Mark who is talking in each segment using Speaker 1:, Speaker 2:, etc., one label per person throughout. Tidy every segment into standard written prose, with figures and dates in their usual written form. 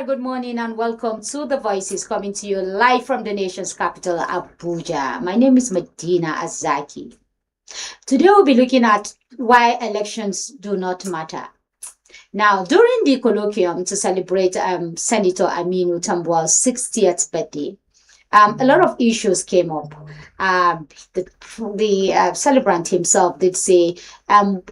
Speaker 1: very good morning and welcome to The Voices coming to you live from the nation's capital, Abuja. My name is Medina Azaki. Today we'll be looking at why elections do not matter. Now, during the colloquium to celebrate Senator Aminu Tambuwal's 60th birthday, a lot of issues came up. The celebrant himself did say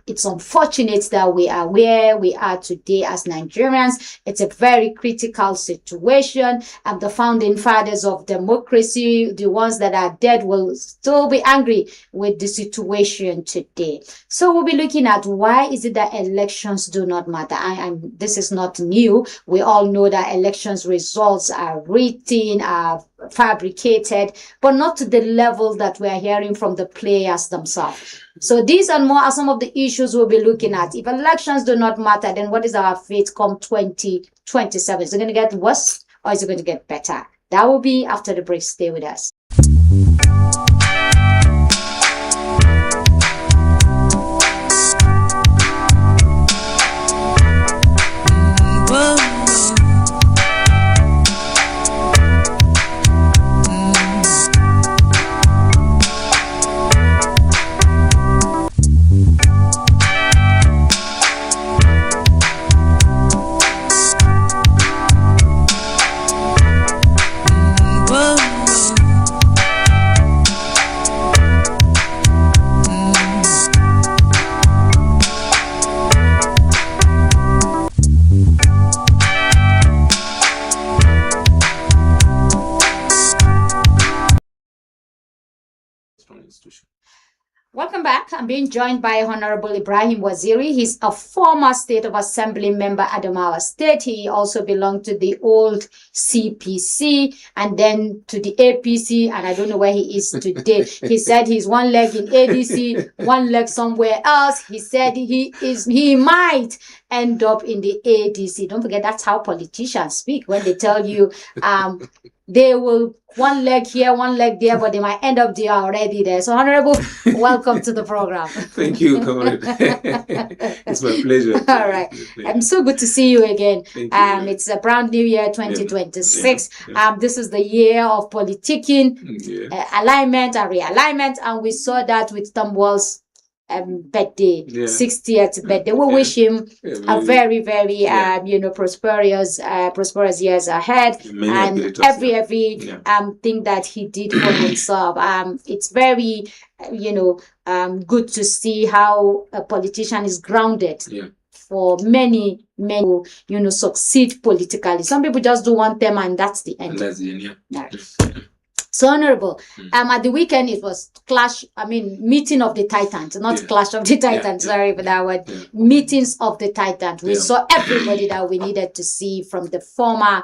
Speaker 1: it's unfortunate that we are where we are today as Nigerians. It's a very critical situation. The founding fathers of democracy, the ones that are dead, will still be angry with the situation today. So we'll be looking at why is it that elections do not matter. And this is not new. We all know that elections results are written, are fabricated, but not to the level that we are hearing from the players themselves. So these and more are some of the issues we'll be looking at. If elections do not matter, then what is our fate come 2027? Is it going to get worse or is it going to get better? That will be after the break. Stay with us. Welcome back. I'm being joined by Honorable Ibrahim Waziri. He's a former State of Assembly member at Adamawa State. He also belonged to the old CPC and then to the APC, and I don't know where he is today. He said he's one leg in ADC, one leg somewhere else. He said he might end up in the ADC. Don't forget, that's how politicians speak when they tell you they will one leg here, one leg there, but they might end up there already there. So, Honorable, welcome to the program.
Speaker 2: Thank you, comrade. It's my pleasure.
Speaker 1: All right. I'm so good to see you again. It's a brand new year, 2026. This is the year of politicking, alignment and realignment, and we saw that with Tambuwal's birthday, 60th birthday. We wish him a very, very prosperous years ahead, and every thing that he did for himself. It's very good to see how a politician is grounded. For many, succeed politically. Some people just do one term and that's the end. So, Honorable, at the weekend it was meeting of the Titans, not clash of the Titans, sorry for that word, meetings of the Titans. We saw everybody that we needed to see, from the former,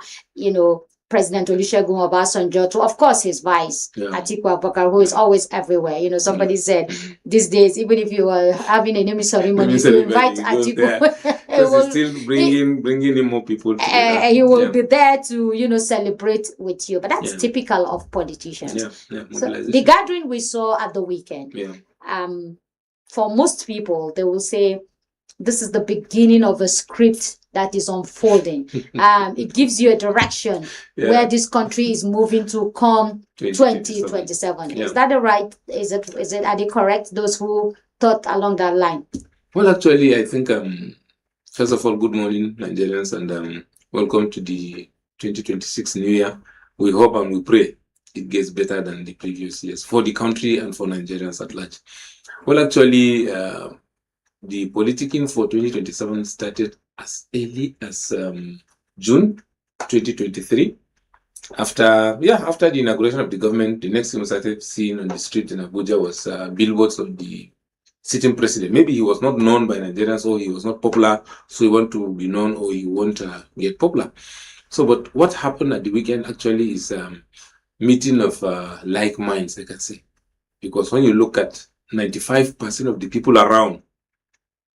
Speaker 1: President Olusegun Obasanjo to, of course, his vice, Atiku Abubakar, who is always everywhere. Somebody said these days, even if you are having a naming ceremony, if you invite Atiku,
Speaker 2: he's still bringing in more people.
Speaker 1: He will be there to, celebrate with you. But that's typical of politicians. So the gathering we saw at the weekend, for most people, they will say, this is the beginning of a script that is unfolding. It gives you a direction where this country is moving to come 2027. Is that the right? Are they correct? Those who thought along that line?
Speaker 2: Well, actually, I think first of all, good morning, Nigerians, and welcome to the 2026 New Year. We hope and we pray it gets better than the previous years for the country and for Nigerians at large. Well, actually, the politicking for 2027 started as early as June 2023. After the inauguration of the government, the next thing we started seeing on the street in Abuja was billboards of the sitting president. Maybe he was not known by Nigerians, or he was not popular, so he want to be known, or he want to get popular. So, but what happened at the weekend actually is meeting of like minds, I can say. Because when you look at 95% of the people around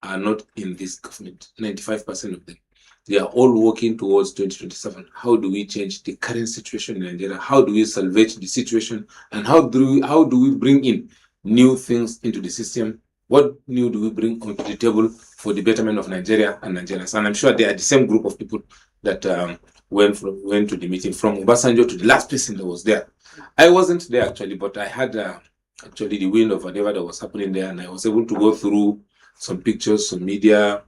Speaker 2: are not in this government. 95% of them. They are all working towards 2027. How do we change the current situation in Nigeria? How do we salvage the situation? And how do we bring in new things into the system? What new do we bring onto the table for the betterment of Nigeria and Nigerians? And I'm sure they are the same group of people that went to the meeting, from Obasanjo to the last person that was there. I wasn't there actually, but I had actually the wind of whatever that was happening there, and I was able to go through some pictures, some media,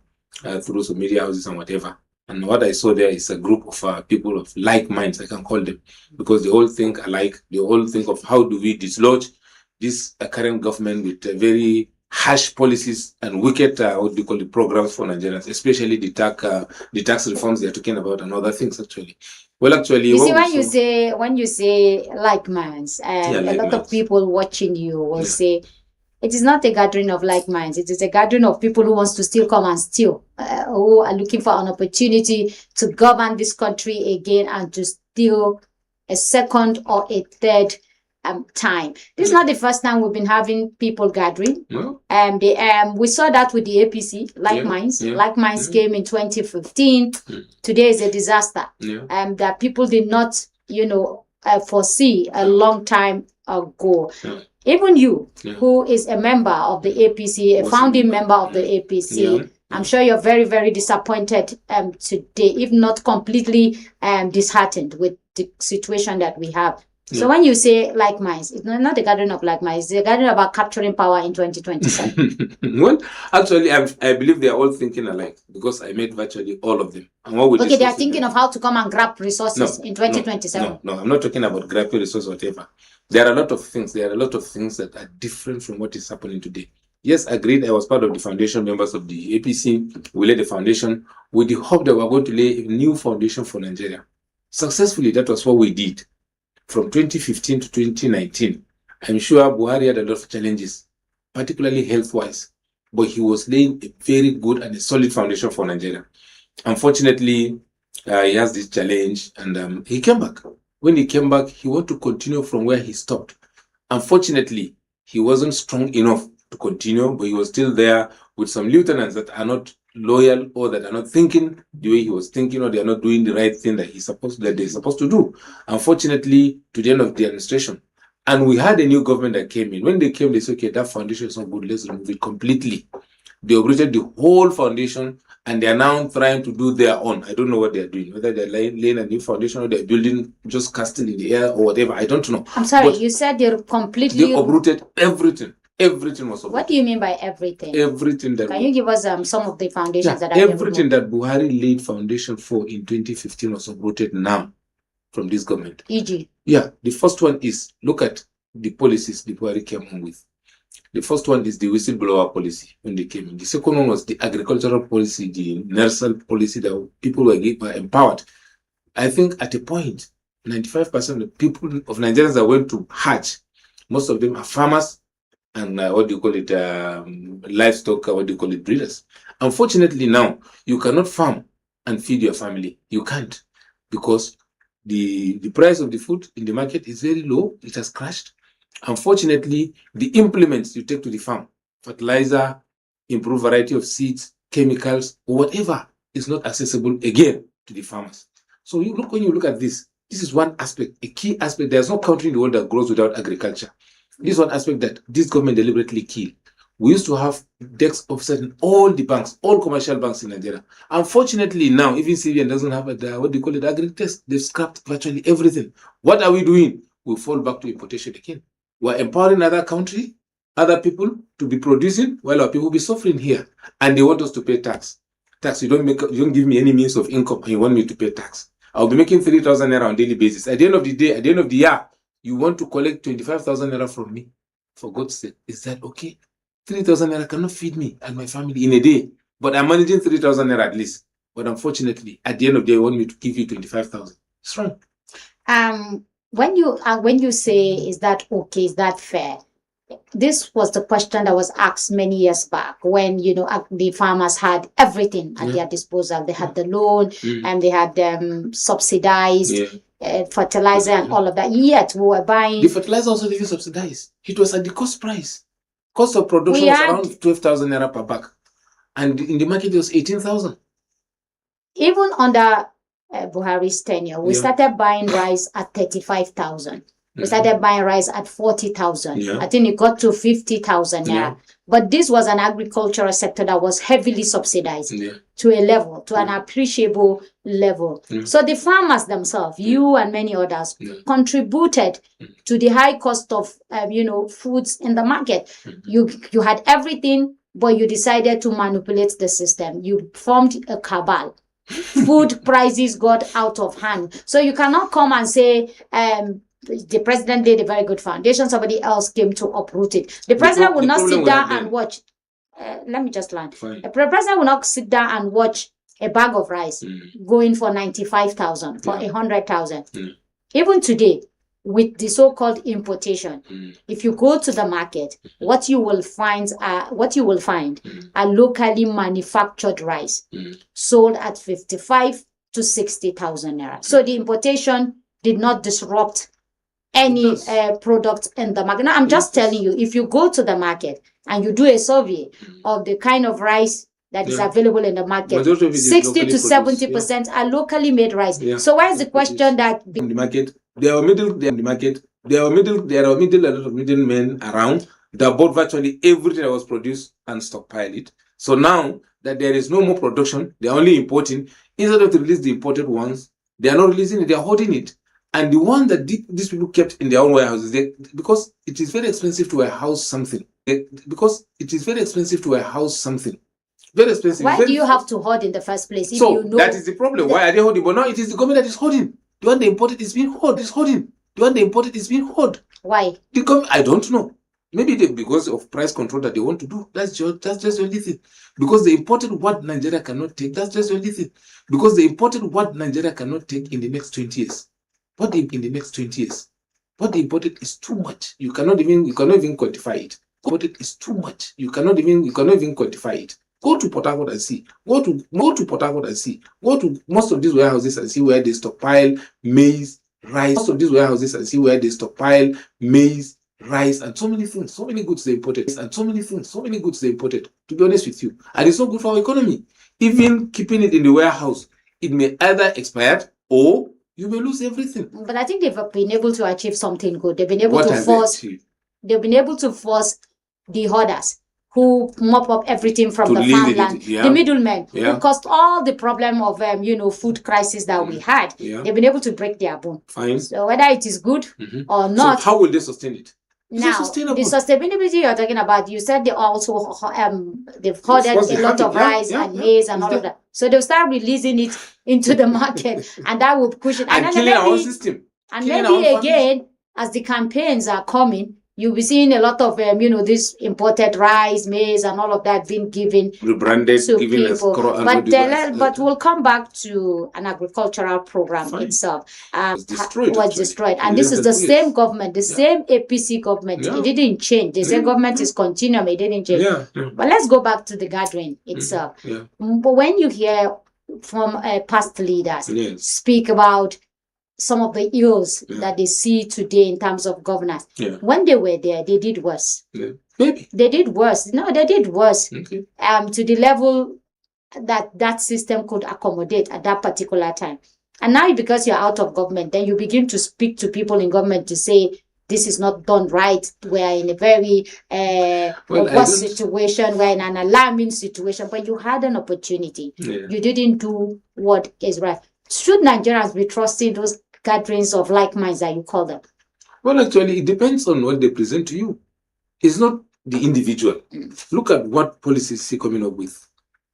Speaker 2: through some media houses and whatever. And what I saw there is a group of people of like minds, I can call them, because they all think alike. They all think of how do we dislodge this current government with very harsh policies and wicked, what do you call it, programs for Nigerians, especially the tax reforms they are talking about and other things actually. Well, actually,
Speaker 1: you see, when you say like minds,
Speaker 2: Yeah,
Speaker 1: a
Speaker 2: like
Speaker 1: lot of
Speaker 2: minds.
Speaker 1: people watching you will
Speaker 2: Yeah.
Speaker 1: say it is not a gathering of like minds. It is a gathering of people who wants to still come and steal, who are looking for an opportunity to govern this country again and to steal a second or a third time. This is not the first time we've been having people gathering.
Speaker 2: No.
Speaker 1: We saw that with the APC, like minds. Like minds came in 2015. Today is a disaster. That people did not, foresee a long time ago. Even you, who is a member of the APC, a founding member of the APC, I'm sure you're very, very disappointed today, if not completely disheartened with the situation that we have. So when you say like minds, it's not a gathering of like minds, it's a gathering about capturing power in 2027.
Speaker 2: Well, actually, I believe they are all thinking alike, because I met virtually all of them. And what we
Speaker 1: they are thinking of how to come and grab resources in 2027.
Speaker 2: No, I'm not talking about grabbing resources or whatever. There are a lot of things. There are a lot of things that are different from what is happening today. Yes, agreed. I was part of the foundation members of the APC. We laid the foundation with the hope that we're going to lay a new foundation for Nigeria. Successfully, that was what we did. From 2015 to 2019, I'm sure Buhari had a lot of challenges, particularly health-wise, but he was laying a very good and a solid foundation for Nigeria. Unfortunately, he has this challenge, and he came back. When he came back, he wanted to continue from where he stopped. Unfortunately, he wasn't strong enough to continue, but he was still there with some lieutenants that are not loyal, or that are not thinking the way he was thinking, or they are not doing the right thing that they're supposed to do. Unfortunately, to the end of the administration. And we had a new government that came in. When they came, they said, okay, that foundation is not good, let's remove it completely. They uprooted the whole foundation, and they are now trying to do their own. I don't know what they're doing, whether they're laying a new foundation or they're building just castle in the air or whatever. I don't know.
Speaker 1: I'm sorry, but you said they
Speaker 2: uprooted everything. Everything was uprooted.
Speaker 1: What do you mean by everything?
Speaker 2: Everything that.
Speaker 1: Can you give us some of the foundations that are
Speaker 2: everything that Buhari laid foundation for in 2015 was uprooted now from this government.
Speaker 1: E.g.
Speaker 2: Yeah, the first one is, look at the policies the Buhari came on with. The first one is the whistleblower policy when they came in. The second one was the agricultural policy, the universal policy that people were empowered. I think at a point, 95% of the people of Nigerians that went to Hajj, most of them are farmers and livestock, breeders. Unfortunately now, you cannot farm and feed your family. You can't, because the price of the food in the market is very low. It has crashed. Unfortunately, the implements you take to the farm, fertilizer, improved variety of seeds, chemicals, or whatever, is not accessible again to the farmers. So when you look at this is one aspect, a key aspect. There's no country in the world that grows without agriculture. This is one aspect that this government deliberately killed. We used to have desk officers in all the banks, all commercial banks in Nigeria. Unfortunately, now, even CBN doesn't have agri-test. They've scrapped virtually everything. What are we doing? We fall back to importation again. We're empowering other people to be producing, while our people be suffering here. And they want us to pay tax. You don't give me any means of income, and you want me to pay tax. I'll be making 3,000 naira on a daily basis. At the end of the day, at the end of the year, you want to collect 25,000 naira from me. For God's sake, is that okay? 3,000 naira cannot feed me and my family in a day. But I'm managing 3,000 naira at least. But unfortunately, at the end of the day, you want me to give you 25,000. It's wrong.
Speaker 1: When you say, is that okay, is that fair? This was the question that was asked many years back when, the farmers had everything at their disposal. They had the loan and they had subsidized fertilizer and all of that. Yet we were buying...
Speaker 2: The fertilizer also didn't subsidize. It was at the cost price. Cost of production was around 12,000 naira per bag. And in the market, it was 18,000.
Speaker 1: Even under Buhari's tenure, we started buying rice at 35,000. We started buying rice at 40,000.
Speaker 2: Yeah.
Speaker 1: I think it got to 50,000 naira.
Speaker 2: Yeah.
Speaker 1: But this was an agricultural sector that was heavily subsidized to a level, to an appreciable level. So the farmers themselves, you and many others, contributed to the high cost of foods in the market. You had everything, but you decided to manipulate the system. You formed a cabal. Food prices got out of hand. So you cannot come and say the president did a very good foundation, somebody else came to uproot it. The president will not sit down and watch. Let me just land. The president will not sit down and watch a bag of rice going for 95,000, for 100,000. Even today, with the so-called importation, if you go to the market, what you will find are locally manufactured rice sold at 55 to 60,000 naira. So the importation did not disrupt any product in the market. Now, I'm just telling you, if you go to the market and you do a survey of the kind of rice that is available in the market, 60 to 70% are locally made rice. So why is the question that
Speaker 2: in the market, there are a lot of middlemen around that bought virtually everything that was produced and stockpiled it. So now that there is no more production, they are only importing. Instead of to release the imported ones, they are not releasing it, they are holding it. And the one that these people kept in their own warehouses, because it is very expensive to warehouse something. Very expensive.
Speaker 1: Why do you have to hoard in the first place? If
Speaker 2: So
Speaker 1: you know
Speaker 2: that is the problem. Why are they holding? But now it is the government that is holding. The one they imported is being hoarded. Why? I don't know. Maybe because of price control that they want to do. That's just the only thing. Because they imported what Nigeria cannot take. That's just the only thing. Because they imported what Nigeria cannot take in the next 20 years. What they imported is too much. You cannot even quantify it. Imported is too much. You cannot even quantify it. Go to Port Harcourt and see. Go to most of these warehouses and see where they stockpile maize, rice. Most of these warehouses and see where they stockpile maize, rice, and so many things. So many goods they imported. To be honest with you, and it's not good for our economy. Even keeping it in the warehouse, it may either expire or you may lose everything.
Speaker 1: But I think they've been able to achieve something good. They've been able to force the hoarders who mop up everything from the farmland, the middlemen who caused all the problem of food crisis that we had. They've been able to break their bone.
Speaker 2: Fine.
Speaker 1: So whether it is good or not.
Speaker 2: So how will they sustain it?
Speaker 1: Now, the sustainability you're talking about, you said they also they've hoarded a lot of rice and maize and all of that. So they'll start releasing it into the market, and that will push it.
Speaker 2: And killing our own system.
Speaker 1: And maybe again, as the campaigns are coming, you'll be seeing a lot of this imported rice, maize, and all of that being given
Speaker 2: rebranded
Speaker 1: to
Speaker 2: given
Speaker 1: people. But we'll come back to an agricultural program itself.
Speaker 2: Was destroyed.
Speaker 1: And this is the same government, the same APC government. It didn't change. The same government is continuing. It didn't change. But let's go back to the gathering itself. But when you hear from past leaders speak about some of the ills that they see today in terms of governance. When they were there, they did worse.
Speaker 2: Maybe.
Speaker 1: They did worse. No, they did worse.
Speaker 2: Okay.
Speaker 1: To the level that system could accommodate at that particular time. And now because you're out of government, then you begin to speak to people in government to say, this is not done right. We're in a very worse situation. We're in an alarming situation. But you had an opportunity. You didn't do what is right. Should Nigerians be trusting those gatherings of like minds that you call them?
Speaker 2: Well, actually, it depends on what they present to you. It's not the individual. Look at what policies you're coming up with.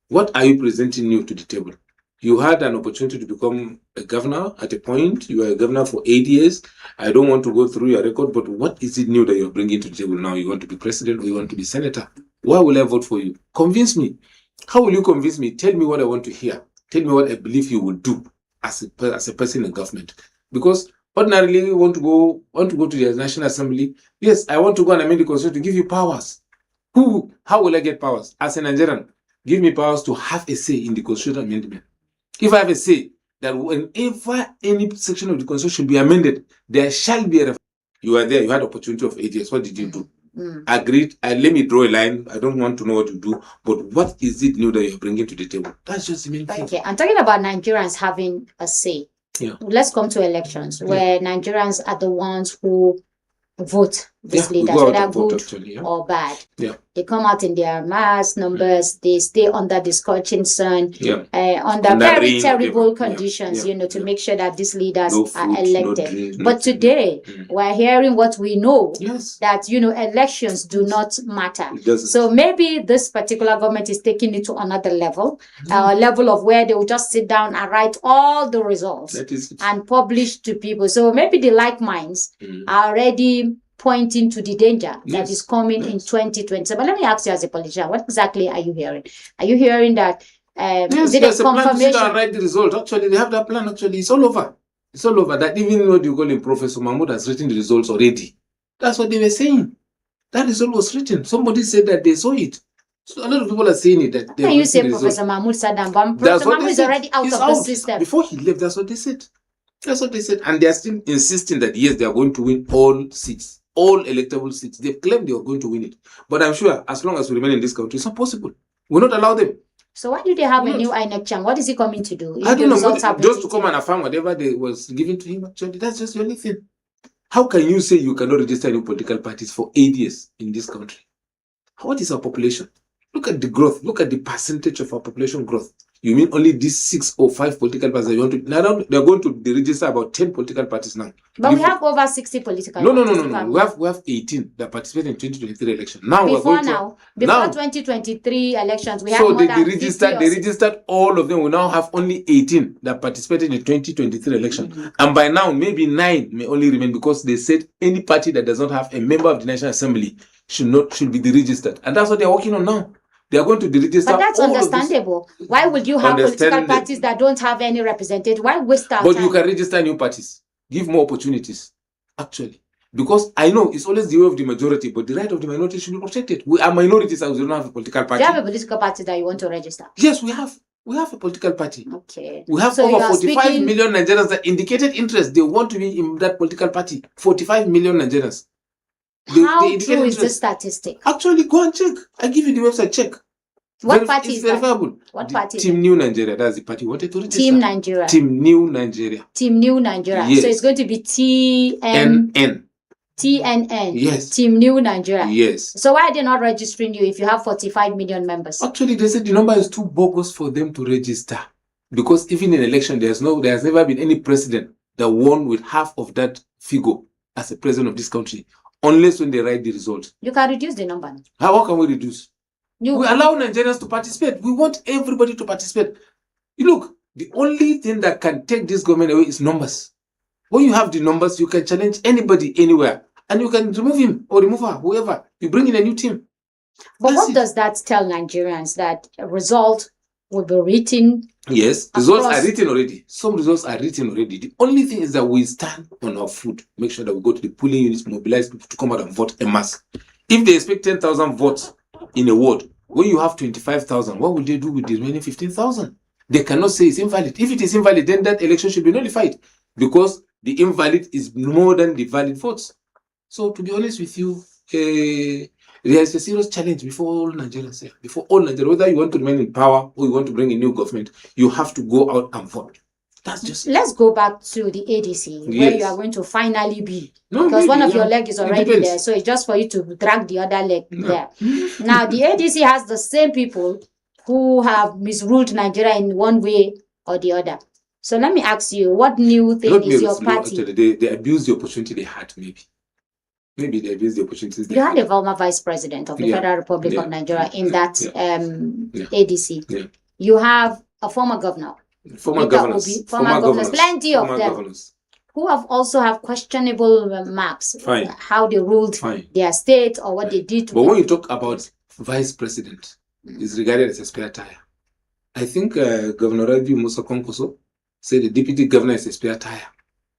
Speaker 2: What are you presenting new to the table? You had an opportunity to become a governor at a point. You were a governor for 8 years. I don't want to go through your record, but what is it new that you're bringing to the table now? You want to be president or you want to be senator? Why will I vote for you? Convince me. How will you convince me? Tell me what I want to hear. Tell me what I believe you will do as a person in government. Because ordinarily, you want to go to the National Assembly. Yes, I want to go and amend the Constitution to give you powers. How will I get powers? As a Nigerian, give me powers to have a say in the Constitution amendment. If I have a say that whenever any section of the Constitution be amended, there shall be a referendum. You are there, you had opportunity of 8 years. What did you do? Agreed. Let me draw a line. I don't want to know what you do, but what is it new that you're bringing to the table? That's just the main thing.
Speaker 1: Okay, I'm talking about Nigerians having a say. let's come to elections where Nigerians are the ones who vote these leaders,
Speaker 2: we go out
Speaker 1: whether
Speaker 2: and vote,
Speaker 1: good
Speaker 2: actually,
Speaker 1: or bad.
Speaker 2: Yeah.
Speaker 1: They come out in their mass numbers. They stay under the scorching sun, under very
Speaker 2: rain,
Speaker 1: terrible
Speaker 2: whatever.
Speaker 1: conditions, to make sure that these leaders
Speaker 2: No
Speaker 1: are
Speaker 2: food, no
Speaker 1: elected.
Speaker 2: drink,
Speaker 1: But
Speaker 2: nothing.
Speaker 1: today, we're hearing what we know,
Speaker 2: Yes.
Speaker 1: that, elections do not matter.
Speaker 2: It doesn't.
Speaker 1: So maybe this particular government is taking it to another level, a level of where they will just sit down and write all the results and publish to people. So maybe the like minds are already pointing to the danger that is coming in 2020. But let me ask you, as a politician, what exactly are you hearing? Are you hearing that is it a confirmation?
Speaker 2: Plan to sit and write the result. Actually, they have that plan. Actually, it's all over. It's all over. That even what you call him, Professor Mahmoud has written the results already. That's what they were saying. That result was written. Somebody said that they saw it. So a lot of people are saying it. That
Speaker 1: can you say Professor Mahmoud said that? But Professor Mahmoud is already out of the system.
Speaker 2: Before he left, that's what they said. That's what they said. And they are still insisting that yes, they are going to win all seats. All electable seats. They've claimed they are going to win it. But I'm sure as long as we remain in this country, it's not possible. We'll not allow them.
Speaker 1: So why do they have a new INEC chairman? What is he coming to do?
Speaker 2: I don't know. Just to come and affirm whatever they was given to him, actually. That's just the only thing. How can you say you cannot register any political parties for 8 years in this country? What is our population? Look at the growth. Look at the percentage of our population growth. You mean only these 6 or 5 political parties you want to? Now they're going to deregister about 10 political parties now.
Speaker 1: But we have over 60 political parties.
Speaker 2: No. We have 18 that participate in 2023 election. Now
Speaker 1: before 2023 elections, we have
Speaker 2: more
Speaker 1: than
Speaker 2: they registered all of them. We now have only 18 that participated in 2023 election. And by now, maybe 9 may only remain because they said any party that does not have a member of the National Assembly should be deregistered. And that's what they're working on now. They are going to deregister.
Speaker 1: But that's understandable. Why would you have political parties that don't have any representative? Why waste our time?
Speaker 2: But you can register new parties. Give more opportunities, actually. Because I know it's always the way of the majority, but the right of the minority should be protected. We are minorities and we don't have a political party.
Speaker 1: Do you have a political party that you want to register?
Speaker 2: Yes, we have. We have a political party.
Speaker 1: Okay.
Speaker 2: We have over 45 million Nigerians that indicated interest. They want to be in that political party. 45 million Nigerians.
Speaker 1: How true is this statistic?
Speaker 2: Actually, go and check. I give you the website, check.
Speaker 1: What party is that?
Speaker 2: Verifiable.
Speaker 1: What party?
Speaker 2: Team New Nigeria. That's the party wanted to register.
Speaker 1: Team Nigeria.
Speaker 2: Team New Nigeria.
Speaker 1: Team New Nigeria.
Speaker 2: Yes.
Speaker 1: So it's going to be TNN. TNN.
Speaker 2: Yes.
Speaker 1: Team New Nigeria.
Speaker 2: Yes.
Speaker 1: So why are they not registering you if you have 45 million members?
Speaker 2: Actually, they said the number is too bogus for them to register. Because even in election, there has never been any president that won with half of that figure as a president of this country. Unless when they write the result.
Speaker 1: You can reduce the number.
Speaker 2: How can we reduce? We allow Nigerians to participate. We want everybody to participate. Look, the only thing that can take this government away is numbers. When you have the numbers, you can challenge anybody anywhere. And you can remove him or remove her, whoever. You bring in a new team.
Speaker 1: But what does that tell Nigerians? That a result will be written?
Speaker 2: Yes, results are written already. Some results are written already. The only thing is that we stand on our foot. Make sure that we go to the polling units, mobilize people to come out and vote en masse. If they expect 10,000 votes in a ward, when you have 25,000, what will they do with the remaining 15,000? They cannot say it's invalid. If it is invalid, then that election should be nullified because the invalid is more than the valid votes. So, to be honest with you, there is a serious challenge before all Nigerians here. Before all Nigerians, whether you want to remain in power or you want to bring a new government, you have to go out and vote. That's just.
Speaker 1: Let's go back to the ADC, where you are going to finally be. Because one of your legs is already there, so it's just for you to drag the other leg there. Now, the ADC has the same people who have misruled Nigeria in one way or the other. So let me ask you, what new thing is your party?
Speaker 2: Actually, they abused the opportunity they had, maybe. Maybe they abused the opportunities.
Speaker 1: You had a former vice president of the Federal Republic of Nigeria in that ADC.
Speaker 2: Yeah.
Speaker 1: You have a former governor.
Speaker 2: Former governors.
Speaker 1: Plenty of them. Who have also have questionable marks. How they ruled their state or what they did.
Speaker 2: But when you talk about vice president, it's regarded as a spare tire. I think Governor Rabiu Musa Konkoso said the deputy governor is a spare tire.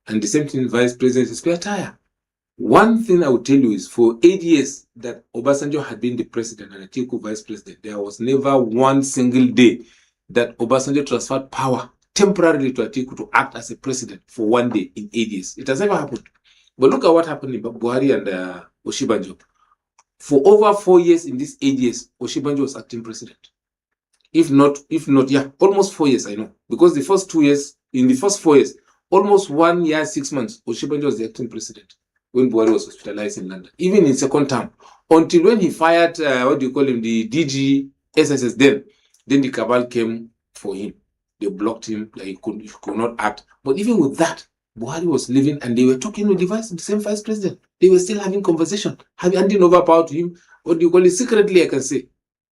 Speaker 2: And the same thing, vice president is a spare tire. One thing I will tell you is for 8 years that Obasanjo had been the president and Atiku vice president, there was never one single day that Obasanjo transferred power temporarily to Atiku to act as a president for 1 day in 8 years. It has never happened. But look at what happened in Buhari and Oshibanjo. For over 4 years in these 8 years, Oshibanjo was acting president. If not, almost 4 years, I know. Because in the first 4 years, almost 1 year, 6 months, Oshibanjo was the acting president when Buhari was hospitalized in London, even in second term, until when he fired, the DG SSS then the cabal came for him. They blocked him, like he could not act. But even with that, Buhari was living and they were talking with the same vice president. They were still having conversation, handing over power to him, secretly, I can say.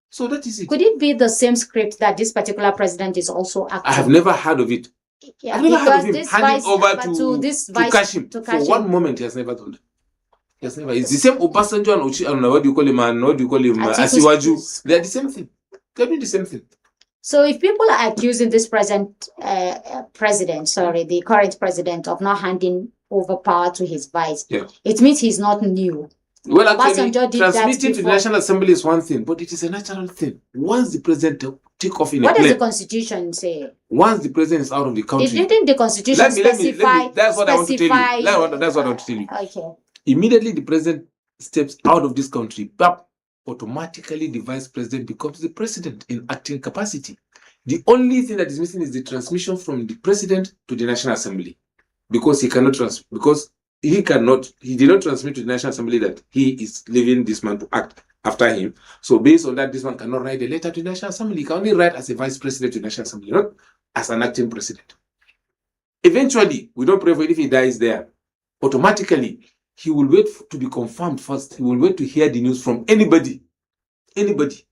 Speaker 2: So that is it.
Speaker 1: Could it be the same script that this particular president is also acting?
Speaker 2: I have never heard of it.
Speaker 1: Yeah,
Speaker 2: I've never heard of him
Speaker 1: this
Speaker 2: handing
Speaker 1: vice,
Speaker 2: over
Speaker 1: but
Speaker 2: to Kashim.
Speaker 1: to
Speaker 2: For
Speaker 1: Kashim.
Speaker 2: one moment, he has never done that. He has never. It's the same Obasanjo and what do you call him, Asiwaju. They are the same thing. They're doing the same thing.
Speaker 1: So if people are accusing this the current president of not handing over power to his vice, it means he's not new.
Speaker 2: Well, actually, transmitting to the National Assembly is one thing, but it is a natural thing. Once the president take off in
Speaker 1: what
Speaker 2: a plane,
Speaker 1: does the Constitution say?
Speaker 2: Once the president is out of the country,
Speaker 1: didn't the Constitution specify?
Speaker 2: That's what I want to tell you. That's what I want to tell you.
Speaker 1: Okay.
Speaker 2: Immediately the president steps out of this country, but automatically the vice president becomes the president in acting capacity. The only thing that is missing is the transmission from the president to the National Assembly, because he did not transmit to the National Assembly that he is leaving this man to act after him. So based on that, this man cannot write a letter to the National Assembly. He can only write as a vice president to the National Assembly, not as an acting president. Eventually, we don't pray for it if he dies there. Automatically, he will wait to be confirmed first. He will wait to hear the news from anybody that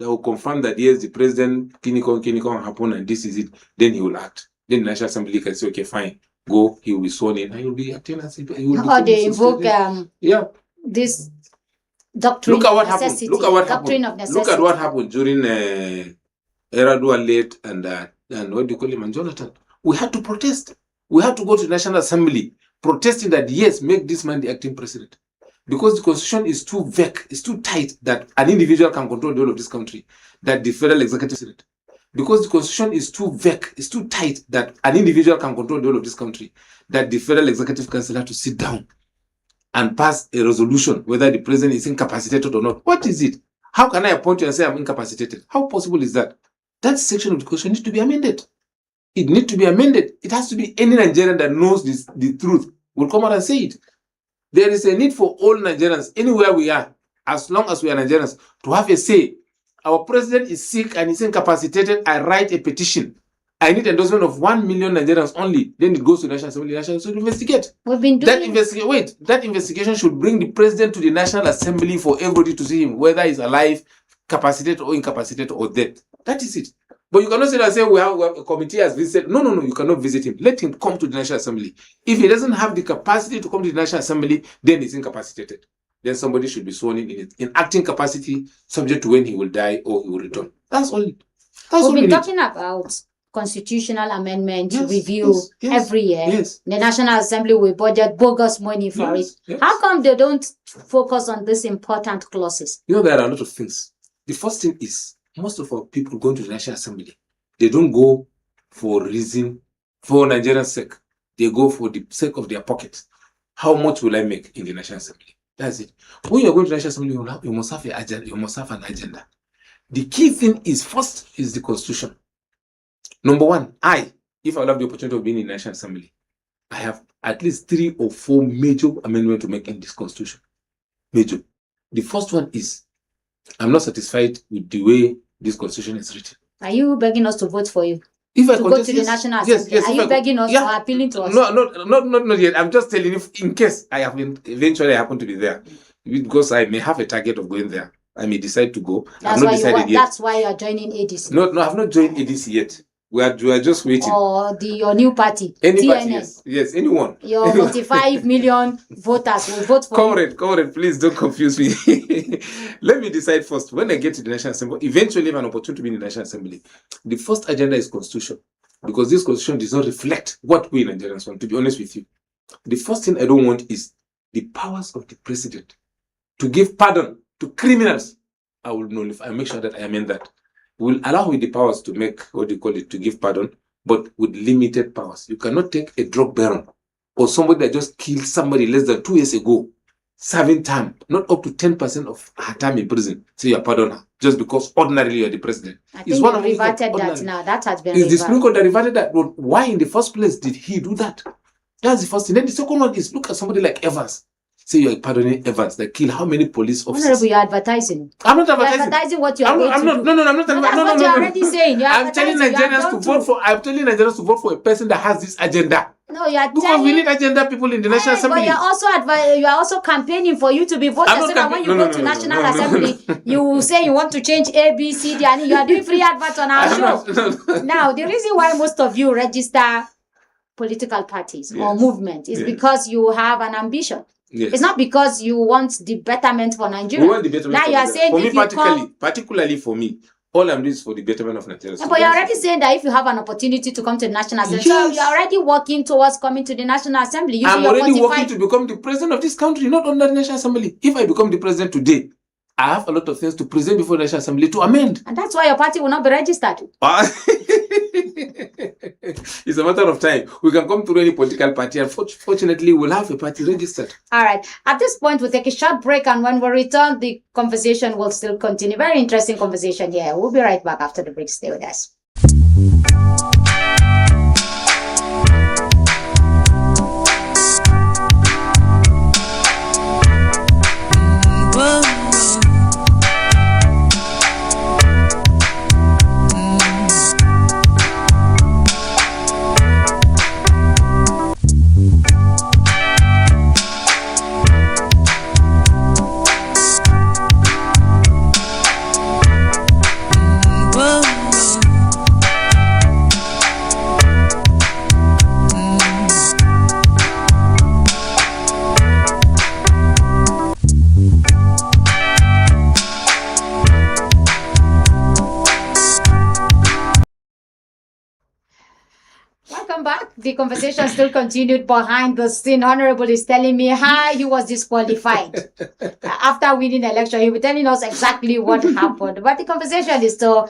Speaker 2: will confirm that yes, the president, Kinikon happened and this is it. Then he will act. Then the National Assembly can say, okay, fine, go. He will be sworn in and he will be acting as if he will be.
Speaker 1: How they invoke this doctrine.
Speaker 2: Look at what
Speaker 1: of necessity.
Speaker 2: happened. Look at what
Speaker 1: doctrine
Speaker 2: happened.
Speaker 1: Of necessity.
Speaker 2: Look at what happened during Eradua late and what do you call him, and Jonathan. We had to protest. We had to go to the National Assembly protesting that yes, make this man the acting president. Because the constitution is too vague, it's too tight that an individual can control the whole of this country, that the federal executive. Because the constitution is too vague, it's too tight that an individual can control the whole of this country, that the federal executive council has to sit down and pass a resolution whether the president is incapacitated or not. What is it? How can I appoint you and say I'm incapacitated? How possible is that? That section of the constitution needs to be amended. It needs to be amended. It has to be any Nigerian that knows the truth will come out and say it. There is a need for all Nigerians, anywhere we are, as long as we are Nigerians, to have a say. Our president is sick and is incapacitated. I write a petition. I need endorsement of 1 million Nigerians only. Then it goes to the National Assembly. The National Assembly investigate.
Speaker 1: We've been doing
Speaker 2: that investigation should bring the president to the National Assembly for everybody to see him, whether he's alive, capacitated or incapacitated or dead. That is it. But you cannot sit and say we have a committee has visited. No, you cannot visit him. Let him come to the National Assembly. If he doesn't have the capacity to come to the National Assembly, then he's incapacitated. Then somebody should be sworn in acting capacity, subject to when he will die or he will return. That's all.
Speaker 1: We've been talking about constitutional amendment review every year.
Speaker 2: Yes.
Speaker 1: The National Assembly will budget bogus money for it.
Speaker 2: Yes.
Speaker 1: How come they don't focus on these important clauses?
Speaker 2: There are a lot of things. The first thing is, most of our people going to the National Assembly, they don't go for Nigeria's sake. They go for the sake of their pockets. How much will I make in the National Assembly? That's it. When you're going to the National Assembly, you must have an agenda. You must have an agenda. The key thing is, first is the Constitution. Number one, if I have the opportunity of being in the National Assembly, I have at least 3 or 4 major amendments to make in this Constitution. Major. The first one is, I'm not satisfied with the way this Constitution is written.
Speaker 1: Are you begging us to vote for you?
Speaker 2: If I
Speaker 1: go to the National Assembly,
Speaker 2: yes,
Speaker 1: are you begging us or appealing to us?
Speaker 2: No, not yet. I'm just telling you, in case I eventually happen to be there, because I may have a target of going there. I may decide to go.
Speaker 1: That's why you are joining ADC.
Speaker 2: No, I've not joined ADC yet. We are just waiting.
Speaker 1: Or your new party,
Speaker 2: any
Speaker 1: TNN.
Speaker 2: Party, yes, anyone.
Speaker 1: Your 45 million voters will vote for you.
Speaker 2: Comrade, please don't confuse me. Let me decide first. When I get to the National Assembly, eventually have an opportunity to be in the National Assembly. The first agenda is Constitution, because this Constitution does not reflect what we Nigerians want, to be honest with you. The first thing I don't want is the powers of the president to give pardon to criminals. I will nullify. I make sure that I amend that. Will allow with the powers to make, to give pardon, but with limited powers. You cannot take a drug baron or somebody that just killed somebody less than 2 years ago serving term, not up to 10% of her time in prison. So you pardon her just because ordinarily you're the president.
Speaker 1: I think they've reverted that now. That has been
Speaker 2: reverted. Is the Supreme Court that reverted that? Well, why in the first place did he do that? That's the first thing. Then the second one is look at somebody like Evans. Say you're pardoning Evans that killed how many police officers?
Speaker 1: Honorable, you're advertising.
Speaker 2: I'm not advertising.
Speaker 1: You're advertising what you're going to do.
Speaker 2: No, I'm not.
Speaker 1: That's what you're already saying.
Speaker 2: I'm telling Nigerians to vote for. I'm telling Nigerians to vote for a person that has this agenda.
Speaker 1: No, you're
Speaker 2: because we need agenda people in the National Assembly.
Speaker 1: But you're also campaigning for you to be voted. So that when you go to National Assembly, you say you want to change A, B, C, D, and you are doing free adverts on our show. Now, the reason why most of you register political parties or movement is because you have an ambition. Yes. It's not because you want the betterment for Nigeria.
Speaker 2: We want the betterment
Speaker 1: now you are saying
Speaker 2: for me, particularly for me, all I'm doing is for the betterment of Nigeria.
Speaker 1: But you're already saying that if you have an opportunity to come to the National Assembly, so you're already working towards coming to the National Assembly.
Speaker 2: I'm already working to become the president of this country, not under the National Assembly. If I become the president today, I have a lot of things to present before the National Assembly to amend.
Speaker 1: And that's why your party will not be registered.
Speaker 2: It's a matter of time. We can come to any political party, and fortunately, we'll have a party registered.
Speaker 1: All right. At this point, we'll take a short break, and when we return, the conversation will still continue. Very interesting conversation here. We'll be right back after the break. Stay with us. The conversation still continued behind the scene. Honorable is telling me how he was disqualified after winning the election. He will be telling us exactly what happened. But the conversation is still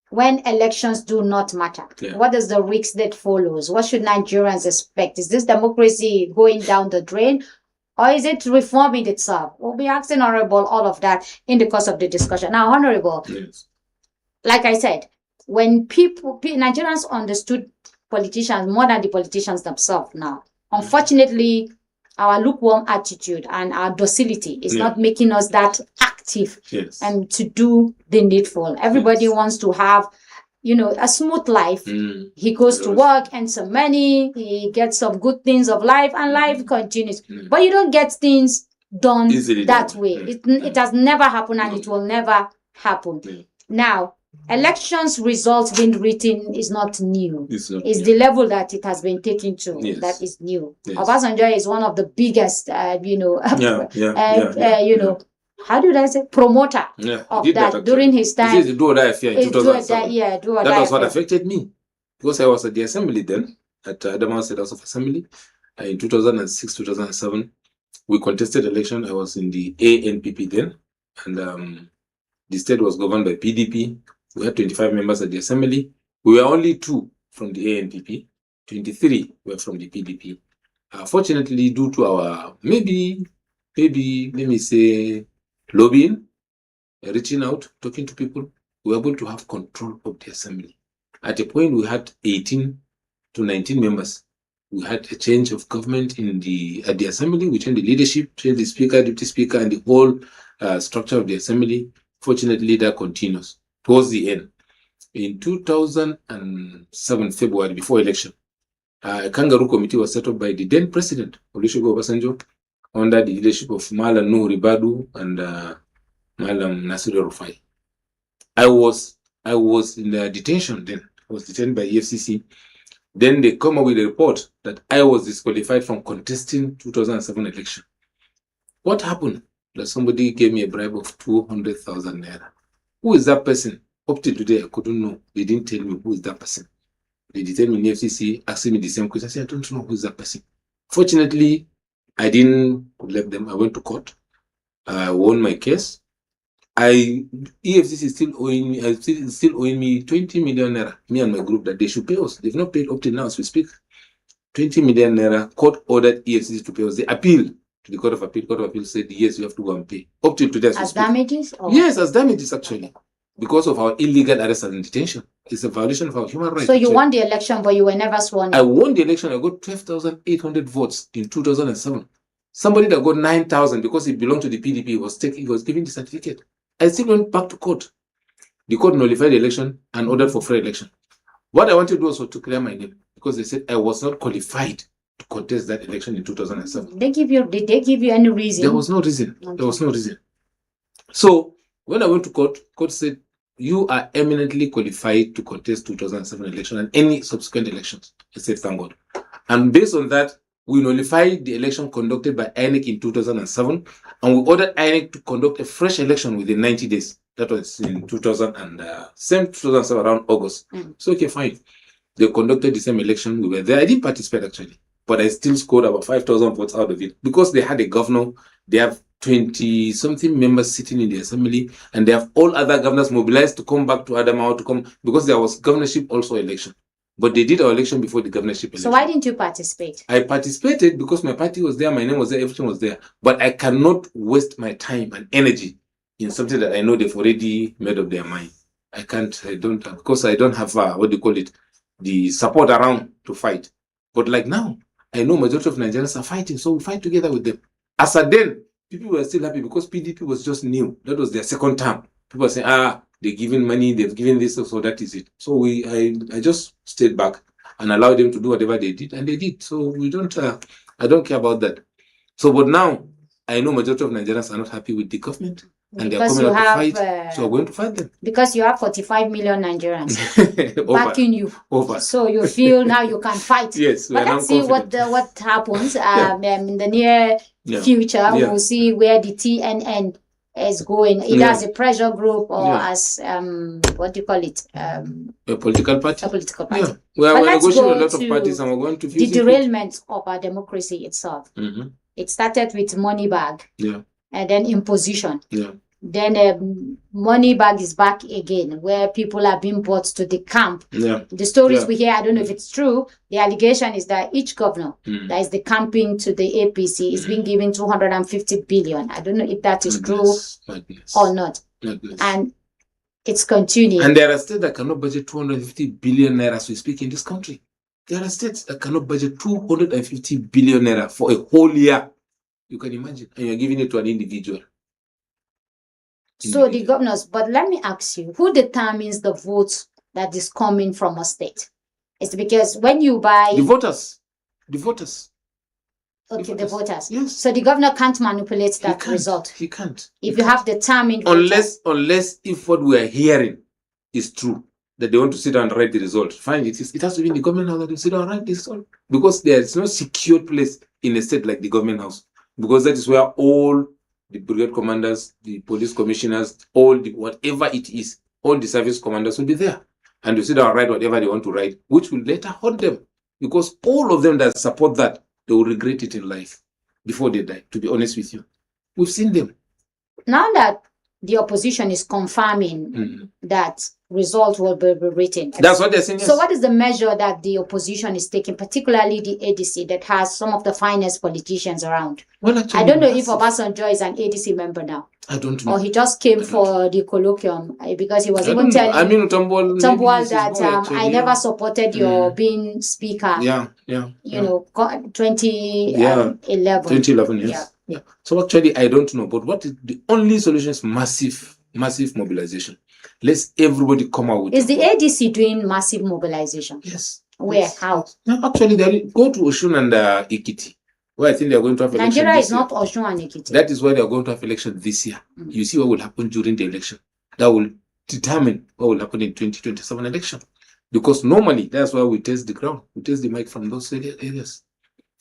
Speaker 1: when elections do not matter. Yeah. What is the risk that follows? What should Nigerians expect? Is this democracy going down the drain? Or is it reforming itself? We'll be asking Honorable all of that in the course of the discussion. Now, Honorable, yes. Like I said, when Nigerians understood politicians more than the politicians themselves now. Unfortunately, our lukewarm attitude and our docility is not making us that active and to do the needful. Everybody wants to have, a smooth life. He goes to work and some money, he gets some good things of life, and life continues. But you don't get things done easily that way. It has never happened, and it will never happen. Now, elections results being written is not new. It's the level that it has been taken to that is new. Obasanjo is one of the biggest, how did I say, promoter of that during his time.
Speaker 2: This is the do or die affair in 2007. That was what affected me because I was at the assembly then at Adamawa State House of Assembly in 2006, 2007. We contested election. I was in the ANPP then, and the state was governed by PDP. We had 25 members at the assembly. We were only 2 from the ANPP. 23 were from the PDP. Fortunately, due to our maybe, let me say, lobbying, reaching out, talking to people, we were able to have control of the assembly. At a point, we had 18 to 19 members. We had a change of government at the assembly. We changed the leadership, changed the speaker, deputy speaker, and the whole structure of the assembly. Fortunately, that continues. Towards the end, in 2007 February, before election, a kangaroo committee was set up by the then president Olusegun Obasanjo under the leadership of Malam Nuhu Ribadu and Malam Nasiru Rufai. I was in the detention then. I was detained by EFCC. Then they come up with a report that I was disqualified from contesting 2007 election. What happened? That somebody gave me a bribe of 200,000 naira. Who is that person? Up till today, I couldn't know. They didn't tell me who is that person. They detained me in the FCC, asking me the same question. I said, I don't know who is that person. Fortunately, I didn't let them. I went to court. I won my case. EFCC is still owing me 20 million naira, me and my group, that they should pay us. They've not paid up till now as we speak. 20 million naira, court ordered EFCC to pay us. They appealed. to the Court of Appeal. Court of Appeal said, yes, you have to go and pay. Up till today.
Speaker 1: As damages? Or?
Speaker 2: Yes, as damages, actually. Because of our illegal arrest and detention. It's a violation of our human rights.
Speaker 1: So you won the election, but you were never sworn in.
Speaker 2: I won the election. I got 12,800 votes in 2007. Somebody that got 9,000 because he belonged to the PDP he was given the certificate. I still went back to court. The court nullified the election and ordered for free election. What I wanted to do was to clear my name because they said I was not qualified to contest that election in 2007.
Speaker 1: Did they give you any reason?
Speaker 2: There was no reason. Okay. There was no reason. So when I went to court said, you are eminently qualified to contest 2007 election and any subsequent elections. I said, thank God. And based on that, we nullified the election conducted by INEC in 2007, and we ordered INEC to conduct a fresh election within 90 days. That was in 2007, around August. So, okay, fine. They conducted the same election. We were there. I didn't participate, actually, but I still scored about 5,000 votes out of it because they had a governor. They have 20-something members sitting in the assembly, and they have all other governors mobilized to come back to Adamawa to come because there was governorship also election. But they did our election before the governorship election.
Speaker 1: So why didn't you participate?
Speaker 2: I participated because my party was there, my name was there, everything was there. But I cannot waste my time and energy in something that I know they've already made up their mind. I can't, because I don't have, the support around to fight. But like now, I know majority of Nigerians are fighting, so we fight together with them. As at then, people were still happy because PDP was just new. That was their second term. People were saying, they're giving money, they've given this, so that is it. So I just stayed back and allowed them to do whatever they did, and they did. So I don't care about that. So, but now, I know majority of Nigerians are not happy with the government, and they're coming out to fight, so we're going to fight them. Because
Speaker 1: you have 45 million Nigerians backing you. So you feel now you can fight.
Speaker 2: Yes.
Speaker 1: But let's see what happens in the near future. We'll see where the TNN is going, either as a pressure group or as what do you call it?
Speaker 2: A political party.
Speaker 1: A political party.
Speaker 2: Yeah. We're negotiating a lot of parties, and we're going to
Speaker 1: the derailment of our democracy itself. It started with money bag, and then imposition. Then money bag is back again, where people are being brought to the camp. The stories we hear, I don't know if it's true. The allegation is that each governor that is the camping to the APC is being given 250 billion. I don't know if that is true or not. And it's continuing.
Speaker 2: And there are states that cannot budget 250 billion naira as we speak in this country. There are states that cannot budget 250 billion naira for a whole year. You can imagine. And you're giving it to an individual.
Speaker 1: So the governors, but let me ask you, who determines the votes that is coming from a state? It's because when you buy...
Speaker 2: The voters.
Speaker 1: Okay, the voters.
Speaker 2: Yes.
Speaker 1: So the governor can't manipulate that result.
Speaker 2: He can't.
Speaker 1: If you have determined
Speaker 2: voters. Unless if what we are hearing is true, that they want to sit down and write the result. Fine, it has to be in the government house that they sit down and write the result. Because there is no secure place in a state like the government house. Because that is where all the brigade commanders, the police commissioners, whatever it is, all the service commanders will be there. And you sit down and write whatever they want to write, which will later haunt them. Because all of them that support that, they will regret it in life before they die, to be honest with you. We've seen them.
Speaker 1: Now that the opposition is confirming that result will be written.
Speaker 2: That's what they're saying.
Speaker 1: So what is the measure that the opposition is taking, particularly the ADC that has some of the finest politicians around?
Speaker 2: Well, actually,
Speaker 1: I don't know if Obasanjo is an ADC member now.
Speaker 2: I don't know.
Speaker 1: Or he just came for the colloquium because he was even telling Tambuwal that I never supported your being speaker. You know, 2011.
Speaker 2: 2011, yes. Yeah. So actually, I don't know. But what is the only solution is massive mobilization. Let's everybody come out with
Speaker 1: Is the ADC doing massive mobilization?
Speaker 2: Yes.
Speaker 1: Where? How?
Speaker 2: No, actually, they go to Osun and Ikiti, where I think they are going to have election.
Speaker 1: Nigeria is not Osun and Ikiti.
Speaker 2: That is why they are going to have election this year. You see what will happen during the election. That will determine what will happen in 2027 election. Because normally, that's why we test the ground. We test the mic from those areas.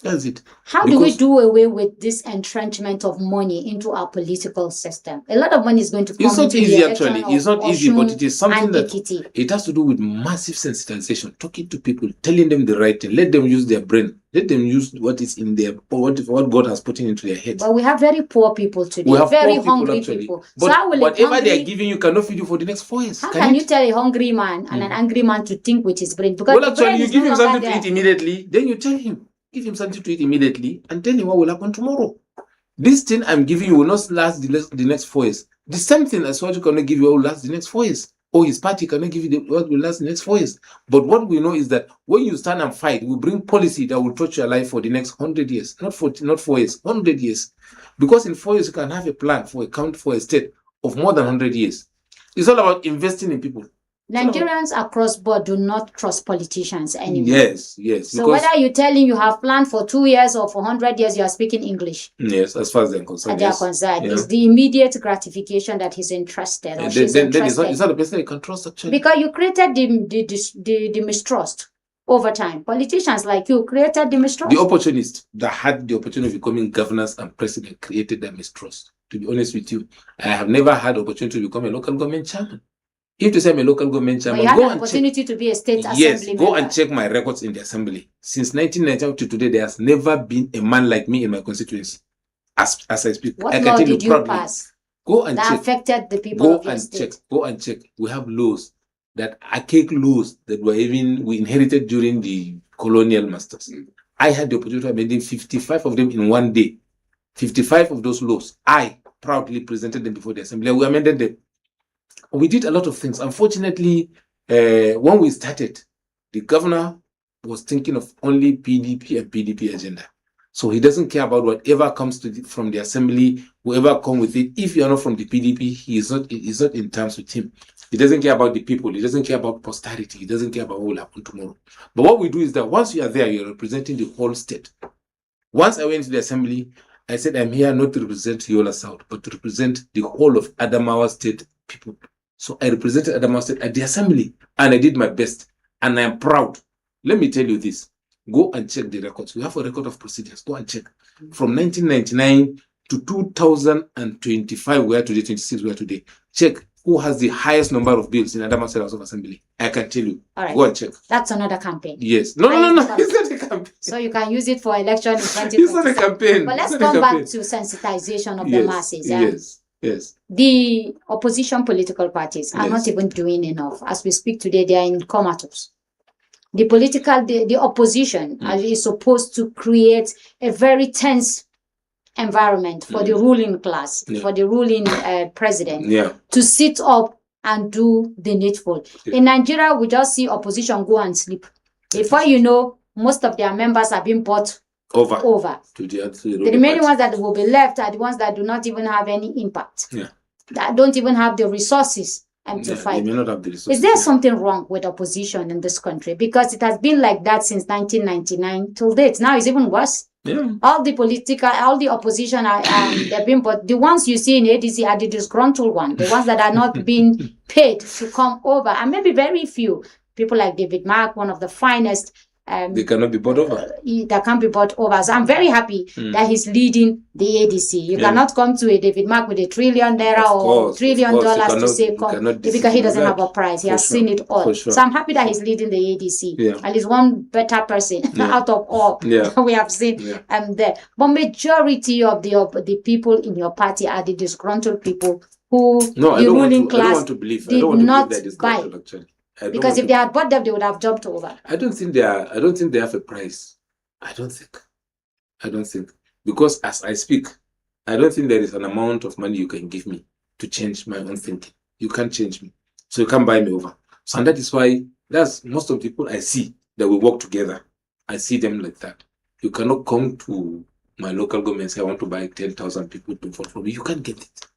Speaker 2: That's it.
Speaker 1: How do we do away with this entrenchment of money into our political system? A lot of money is going to come into the election.
Speaker 2: It's not easy, but it is something that it has to do with massive sensitization, talking to people, telling them the right thing, let them use their brain, let them use what is in their, what God has put into their heads.
Speaker 1: But we have very poor people today, very hungry people.
Speaker 2: But so how will whatever they are giving you cannot feed you for the next 4 years.
Speaker 1: How can you tell a hungry man and an angry man to think with his brain? Because
Speaker 2: well, actually, you give him something to eat immediately, then you tell him. Give him something to eat immediately and tell him what will happen tomorrow. This thing I'm giving you will not last the next 4 years. The same thing as what you cannot give you will last the next 4 years. Or his party cannot give you what will last the next 4 years. But what we know is that when you stand and fight, we bring policy that will touch your life for the next 100 years. Not 4 years, 100 years. Because in 4 years, you can have a plan for a state of more than 100 years. It's all about investing in people.
Speaker 1: Nigerians across board do not trust politicians anymore.
Speaker 2: Yes.
Speaker 1: So whether you're telling you have planned for 2 years or for 100 years, you are speaking English.
Speaker 2: Yes, as far as they're concerned.
Speaker 1: It's the immediate gratification that he's interested. Or she's interested.
Speaker 2: It's not a person you can trust actually.
Speaker 1: Because you created the mistrust over time. Politicians like you created the mistrust.
Speaker 2: The opportunists that had the opportunity of becoming governors and president created that mistrust. To be honest with you, I have never had the opportunity to become a local government chairman. If to say I'm a local government chairman,
Speaker 1: you had an opportunity to be a state assembly member.
Speaker 2: Go and check my records in the assembly. Since 1990 to today, there has never been a man like me in my constituency. As I speak,
Speaker 1: what
Speaker 2: I
Speaker 1: law
Speaker 2: can tell
Speaker 1: did
Speaker 2: you
Speaker 1: you pass?
Speaker 2: Go and
Speaker 1: that
Speaker 2: check.
Speaker 1: Affected the people of your state.
Speaker 2: Go and check. We have laws that archaic laws that we inherited during the colonial masters. I had the opportunity of amending 55 of them in one day. 55 of those laws, I proudly presented them before the assembly. We amended them. We did a lot of things. Unfortunately, when we started, the governor was thinking of only PDP and PDP agenda. So he doesn't care about whatever comes from the assembly, whoever come with it. If you are not from the PDP, he is not in terms with him. He doesn't care about the people. He doesn't care about posterity. He doesn't care about what will happen tomorrow. But what we do is that once you are there, you're representing the whole state. Once I went to the assembly, I said, I'm here not to represent Yola South, but to represent the whole of Adamawa State people. So I represented Adamawa State at the assembly, and I did my best, and I am proud. Let me tell you this. Go and check the records. We have a record of proceedings. Go and check. From 1999 to 2025, we are today, 26, we are today. Check who has the highest number of bills in Adamawa State House of Assembly. I can tell you.
Speaker 1: All right.
Speaker 2: Go and check.
Speaker 1: That's another campaign.
Speaker 2: Yes. No. It's not a campaign.
Speaker 1: So you can use it for election in 2020.
Speaker 2: It's not a campaign.
Speaker 1: But let's come back to sensitization of the masses.
Speaker 2: Yes.
Speaker 1: The opposition political parties are not even doing enough. As we speak today, they are in comatose. The opposition is supposed to create a very tense environment for the ruling class, for the ruling president to sit up and do the needful. In Nigeria, we just see opposition go and sleep. Before you know, most of their members are being bought over. The remaining ones that will be left are the ones that do not even have any impact. That don't even have the resources to fight.
Speaker 2: They may not have the resources.
Speaker 1: Is there something wrong with opposition in this country? Because it has been like that since 1999 till date. Now it's even worse. All the opposition are they're being, but the ones you see in ADC are the disgruntled ones, the ones that are not being paid to come over, and maybe very few people like David Mark, one of the finest.
Speaker 2: They cannot be bought over.
Speaker 1: That can't be bought over. So I'm very happy that he's leading the ADC. You cannot come to a David Mark with $1 trillion or $1 trillion to say come, because he doesn't have a price. He has seen it all. So I'm happy that he's leading the ADC. At least one better person out of all we have seen there. But majority of the people in your party are the disgruntled people who the ruling class did not buy. Because if they had bought them, they would have jumped over.
Speaker 2: I don't think they have a price. I don't think. Because as I speak, I don't think there is an amount of money you can give me to change my own thinking. You can't change me. So you can't buy me over. So and that is why that's most of the people I see that we work together. I see them like that. You cannot come to my local government and say, I want to buy 10,000 people to vote for me. You can't get it.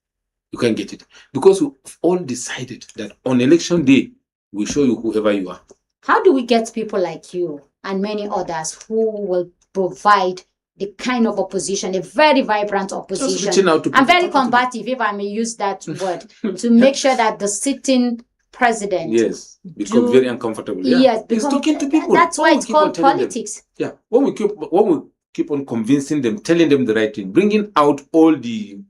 Speaker 2: You can't get it. Because we've all decided that on election day, we show you whoever you are.
Speaker 1: How do we get people like you and many others who will provide the kind of opposition, a very vibrant opposition, and very combative, if I may use that word, to make sure that the sitting president
Speaker 2: becomes very uncomfortable.
Speaker 1: He's
Speaker 2: talking to people.
Speaker 1: That's why it's called politics.
Speaker 2: When we keep on convincing them, telling them the right thing, bringing out all the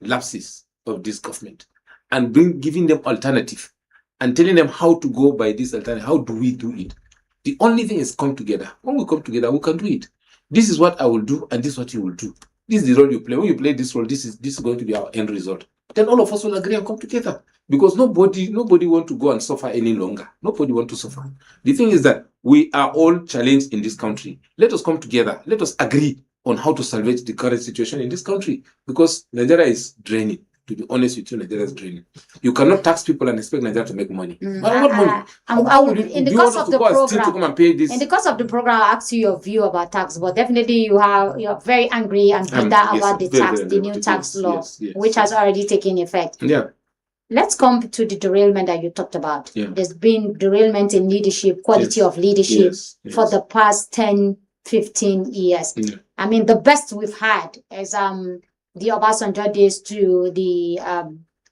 Speaker 2: lapses of this government, and giving them alternative, and telling them how to go by this alternative. How do we do it? The only thing is come together. When we come together, we can do it. This is what I will do, and this is what you will do. This is the role you play. When you play this role, this is going to be our end result. Then all of us will agree and come together. Because nobody want to go and suffer any longer. Nobody want to suffer. The thing is that we are all challenged in this country. Let us come together. Let us agree on how to salvage the current situation in this country, because Nigeria is draining. To be honest with you, Nigeria is draining. You cannot tax people and expect Nigeria to make money. What money?
Speaker 1: In the course of the program,
Speaker 2: to come and pay this?
Speaker 1: In the course of the program, I'll ask you your view about tax, but definitely you're very angry and bitter about the tax, the new tax law, which has already taken effect.
Speaker 2: Yeah.
Speaker 1: Let's come to the derailment that you talked about.
Speaker 2: Yeah.
Speaker 1: There's been derailment in leadership, quality of leadership for the past 10, 15 years.
Speaker 2: Yeah.
Speaker 1: I mean, the best we've had is the Obasanjo days to the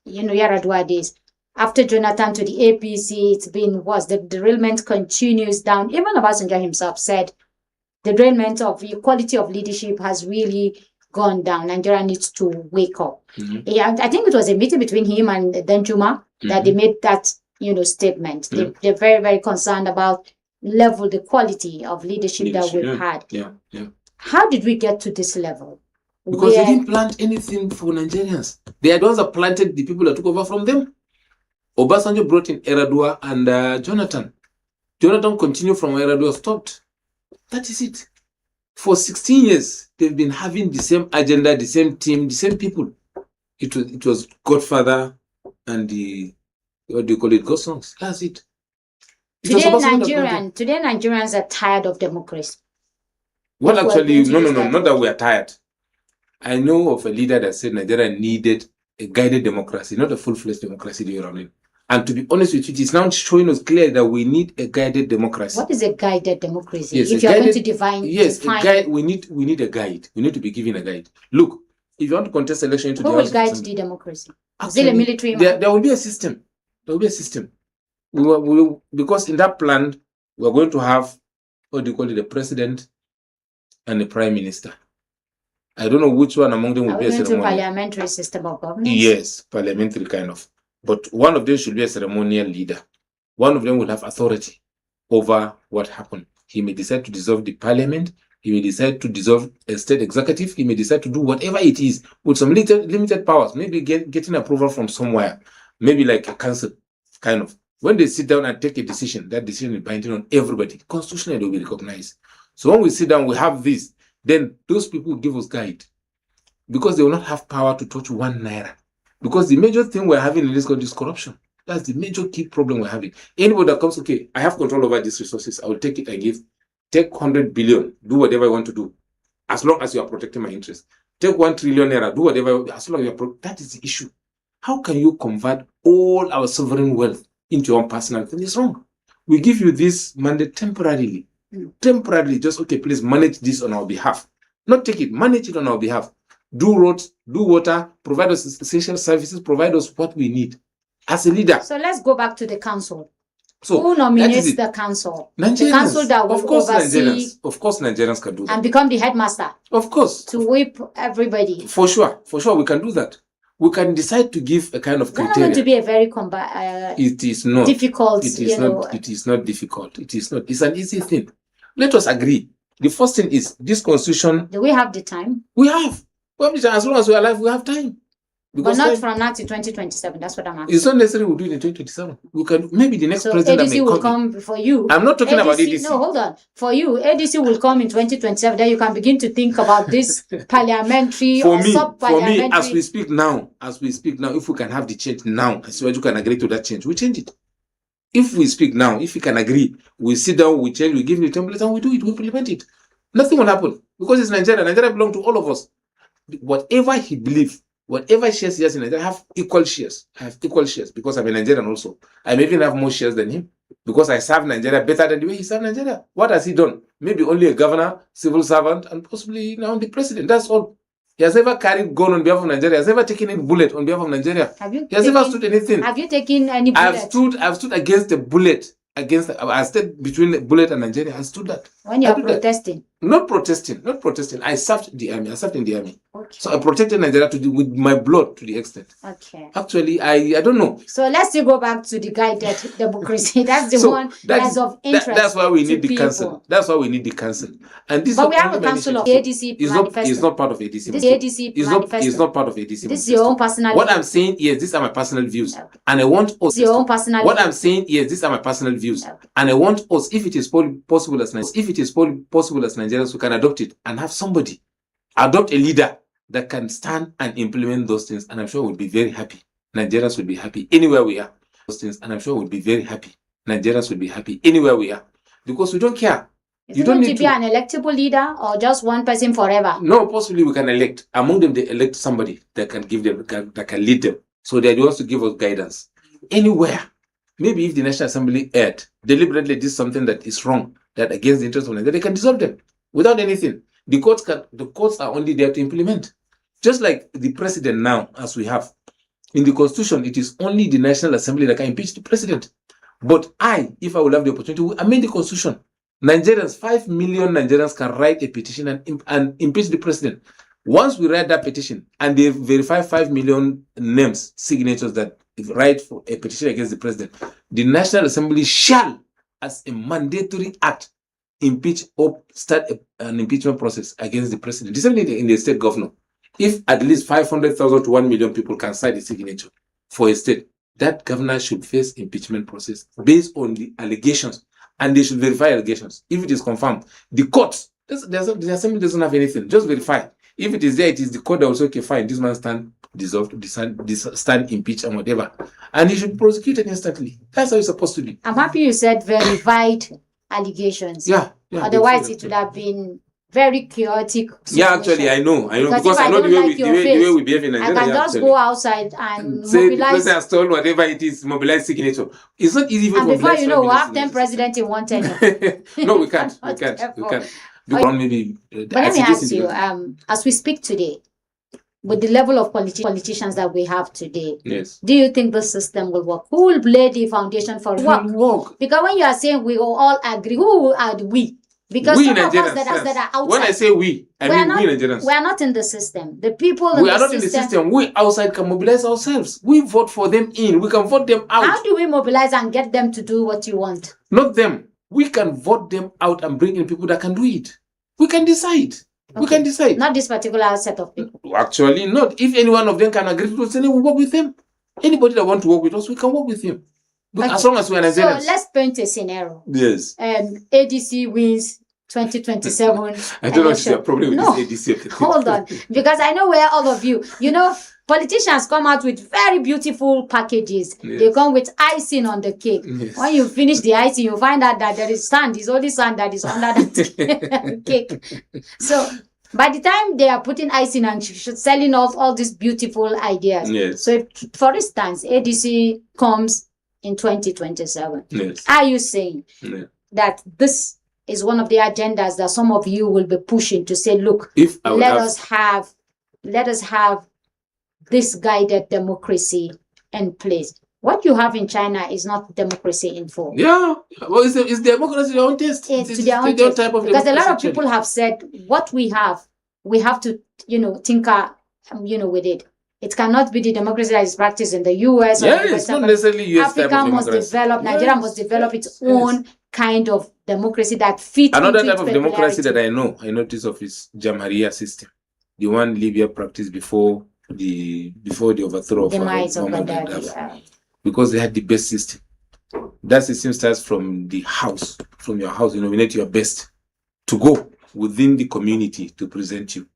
Speaker 1: Yaradua days. After Jonathan to the APC, it's been worse. The derailment continues down. Even Obasanjo himself said the derailment of the quality of leadership has really gone down. Nigeria needs to wake up. Yeah, I think it was a meeting between him and Danjuma that they made that statement. They're very, very concerned about the quality of leadership that we've had. How did we get to this level?
Speaker 2: Because they didn't plant anything for Nigerians. They are the ones that planted the people that took over from them. Obasanjo brought in Eradua and Jonathan. Jonathan continued from where Eradua stopped. That is it. For 16 years, they've been having the same agenda, the same team, the same people. It was Godfather and the, what do you call it, Godsons. That's it.
Speaker 1: Today Nigerians are tired of democracy.
Speaker 2: Well, actually, no, not that we are tired. I know of a leader that said Nigeria needed a guided democracy, not a full-fledged democracy the year round. And to be honest with you, it is now showing us clearly that we need a guided democracy.
Speaker 1: What is a guided democracy?
Speaker 2: Yes,
Speaker 1: if you're going to define,
Speaker 2: we need a guide. We need to be given a guide. Look, if you want to contest election into
Speaker 1: who will guide the democracy? Is it a military?
Speaker 2: There will be a system. There will be a system. Because in that plan, we're going to have what do you call it, the president and the prime minister. I don't know which one among them will be a ceremonial.
Speaker 1: Parliamentary system of governance?
Speaker 2: Yes, parliamentary kind of. But one of them should be a ceremonial leader. One of them will have authority over what happened. He may decide to dissolve the parliament. He may decide to dissolve a state executive. He may decide to do whatever it is with some limited powers. Maybe getting approval from somewhere. Maybe like a council, kind of. When they sit down and take a decision, that decision is binding on everybody. Constitutionally, they will be recognized. So when we sit down, we have this. Then those people give us guide. Because they will not have power to touch 1 naira. Because the major thing we're having in this country is corruption. That's the major key problem we're having. Anybody that comes, okay, I have control over these resources. I will take it and take 100 billion, do whatever I want to do, as long as you are protecting my interests. Take 1 trillion naira, do whatever, as long as you are that is the issue. How can you convert all our sovereign wealth into your own personal thing? It's wrong. We give you this mandate temporarily. Temporarily, just, okay, please manage this on our behalf. Not take it, manage it on our behalf. Do roads, do water, provide us essential services, provide us what we need as a leader.
Speaker 1: So let's go back to the council. So who nominates the council?
Speaker 2: Nigerians.
Speaker 1: The council that will oversee.
Speaker 2: Nigerians. Of course, Nigerians can do that.
Speaker 1: And become the headmaster.
Speaker 2: Of course.
Speaker 1: To whip everybody.
Speaker 2: For sure, we can do that. We can decide to give a kind of criteria.
Speaker 1: It's not going to be a very
Speaker 2: it is not
Speaker 1: difficult.
Speaker 2: It is not. It is not difficult. It is not. It's an easy thing. Let us agree. The first thing is this constitution.
Speaker 1: Do we have the time?
Speaker 2: We have. As long as we're alive, we have time.
Speaker 1: Because but not from now to 2027. That's what I'm asking.
Speaker 2: It's not necessary we'll do it in 2027. We can maybe the next president
Speaker 1: ADC will come for you.
Speaker 2: I'm not talking about ADC.
Speaker 1: No, hold on. For you, ADC will come in 2027. Then you can begin to think about this parliamentary
Speaker 2: sub-parliamentary. For me, as we speak now, if we can have the change now, as well as you can agree to that change, we change it. If we speak now, if we can agree, we sit down, we change, we give you the template, and we do it, we implement it. Nothing will happen because it's Nigeria. Nigeria belongs to all of us. Whatever he believes, whatever shares he has in Nigeria, I have equal shares. I have equal shares because I'm a Nigerian also. I may even have more shares than him because I serve Nigeria better than the way he served Nigeria. What has he done? Maybe only a governor, civil servant, and possibly now the president. That's all. He has never carried gun on behalf of Nigeria. He has never taken a bullet on behalf of Nigeria. He has never stood anything.
Speaker 1: Have you taken any bullet?
Speaker 2: I've stood against a bullet. I stood between the bullet and Nigeria. I stood that.
Speaker 1: When you are protesting?
Speaker 2: Not protesting. I served the army. I served in the army.
Speaker 1: Okay.
Speaker 2: So I protected Nigeria with my blood to the extent.
Speaker 1: Okay.
Speaker 2: Actually, I don't know.
Speaker 1: So let's still go back to the guided democracy. That's the one that's of interest.
Speaker 2: That's why we need the council. That's why we need the council. And this.
Speaker 1: But we have a council of the ADC manifesto.
Speaker 2: It's not part of ADC.
Speaker 1: This ADC manifesto.
Speaker 2: It's not part of ADC.
Speaker 1: This is your own personal.
Speaker 2: What I'm saying, yes, these are my personal views, and I want us.
Speaker 1: Your own personal.
Speaker 2: What I'm saying, yes, these are my personal views, and I want us, if it is possible as Nigerians, we can adopt it and have somebody adopt a leader that can stand and implement those things, and I'm sure we'll be very happy. Nigerians will be happy anywhere we are. Those things, and I'm sure we'll be very happy. Nigerians will be happy anywhere we are, because we don't care.
Speaker 1: You don't need to be an electable leader or just one person forever.
Speaker 2: No, possibly we can elect. Among them, they elect somebody that can give them, that can lead them. So they're the ones to give us guidance. Anywhere. Maybe if the National Assembly deliberately did something that is wrong, that against the interest of Nigeria, they can dissolve them without anything. The courts are only there to implement. Just like the president now, as we have. In the Constitution, it is only the National Assembly that can impeach the president. But if I will have the opportunity, will amend the Constitution. Nigerians, 5 million Nigerians can write a petition and impeach the president. Once we write that petition and they verify 5 million names, signatures that write for a petition against the president, the National Assembly shall, as a mandatory act, impeach or start an impeachment process against the president. The same thing in the state governor. If at least 500,000 to 1 million people can sign the signature for a state, that governor should face impeachment process based on the allegations, and they should verify allegations. If it is confirmed, the court, the assembly doesn't have anything, just verify. If it is there, it is the court that will say, okay, fine, this man stand dissolved, stand impeached and whatever. And he should be prosecuted instantly. That's how it's supposed to be.
Speaker 1: I'm happy you said verified allegations.
Speaker 2: Yeah.
Speaker 1: Otherwise, it would have been very chaotic situation.
Speaker 2: Yeah, actually, I know. Because I know the way we behave in Nigeria.
Speaker 1: I can just go outside and
Speaker 2: say
Speaker 1: mobilize.
Speaker 2: The president has told whatever it is, mobilize signature. It's not easy.
Speaker 1: And before you know, we'll have 10 presidents in one tenure.
Speaker 2: No, we can't. We can't.
Speaker 1: But let me ask you, as we speak today, with the level of politicians that we have today,
Speaker 2: yes,
Speaker 1: do you think the system will work? Who will lay the foundation for it?
Speaker 2: Work?
Speaker 1: Because when you are saying we will all agree, who are we? Because
Speaker 2: we
Speaker 1: some of
Speaker 2: Nigerians,
Speaker 1: us that are outside.
Speaker 2: When I say we mean we Nigerians.
Speaker 1: We are not in the system. The people in
Speaker 2: we are not in the system. We outside can mobilize ourselves. We vote for them in. We can vote them out.
Speaker 1: How do we mobilize and get them to do what you want?
Speaker 2: Not them. We can vote them out and bring in people that can do it. We can decide. Okay. We can decide.
Speaker 1: Not this particular set of people.
Speaker 2: Actually, not. If any one of them can agree to us, then we work with them. Anybody that wants to work with us, we can work with him. Okay. As long as we are Nigerians.
Speaker 1: So let's paint a scenario.
Speaker 2: Yes.
Speaker 1: ADC wins 2027.
Speaker 2: I don't know if you have a problem with this ADC.
Speaker 1: Hold on. Because I know where all of you, politicians come out with very beautiful packages. Yes. They come with icing on the cake. Yes. When you finish the icing, you find out that there is sand. It's only sand that is under that cake. So by the time they are putting icing and selling off all these beautiful ideas.
Speaker 2: Yes.
Speaker 1: So if, for instance, ADC comes in 2027.
Speaker 2: Yes.
Speaker 1: Are you saying that this is one of the agendas that some of you will be pushing to say, look, let us have this guided democracy in place? What you have in China is not democracy in form.
Speaker 2: Yeah, well, it's democracy their own taste.
Speaker 1: It's their own taste. Type of because a lot of people have said, what we have to, tinker, with it. It cannot be the democracy that is practiced in the US.
Speaker 2: Yeah, it's not necessarily US
Speaker 1: Africa
Speaker 2: type of
Speaker 1: must develop, Nigeria must develop its own kind of democracy that fits.
Speaker 2: Another type of democracy that I notice of is Jamahiriya system, the one Libya practiced before the overthrow of Gaddafi, because they had the best system. That system starts from the house, from your house. You nominate your best to go within the community to present you.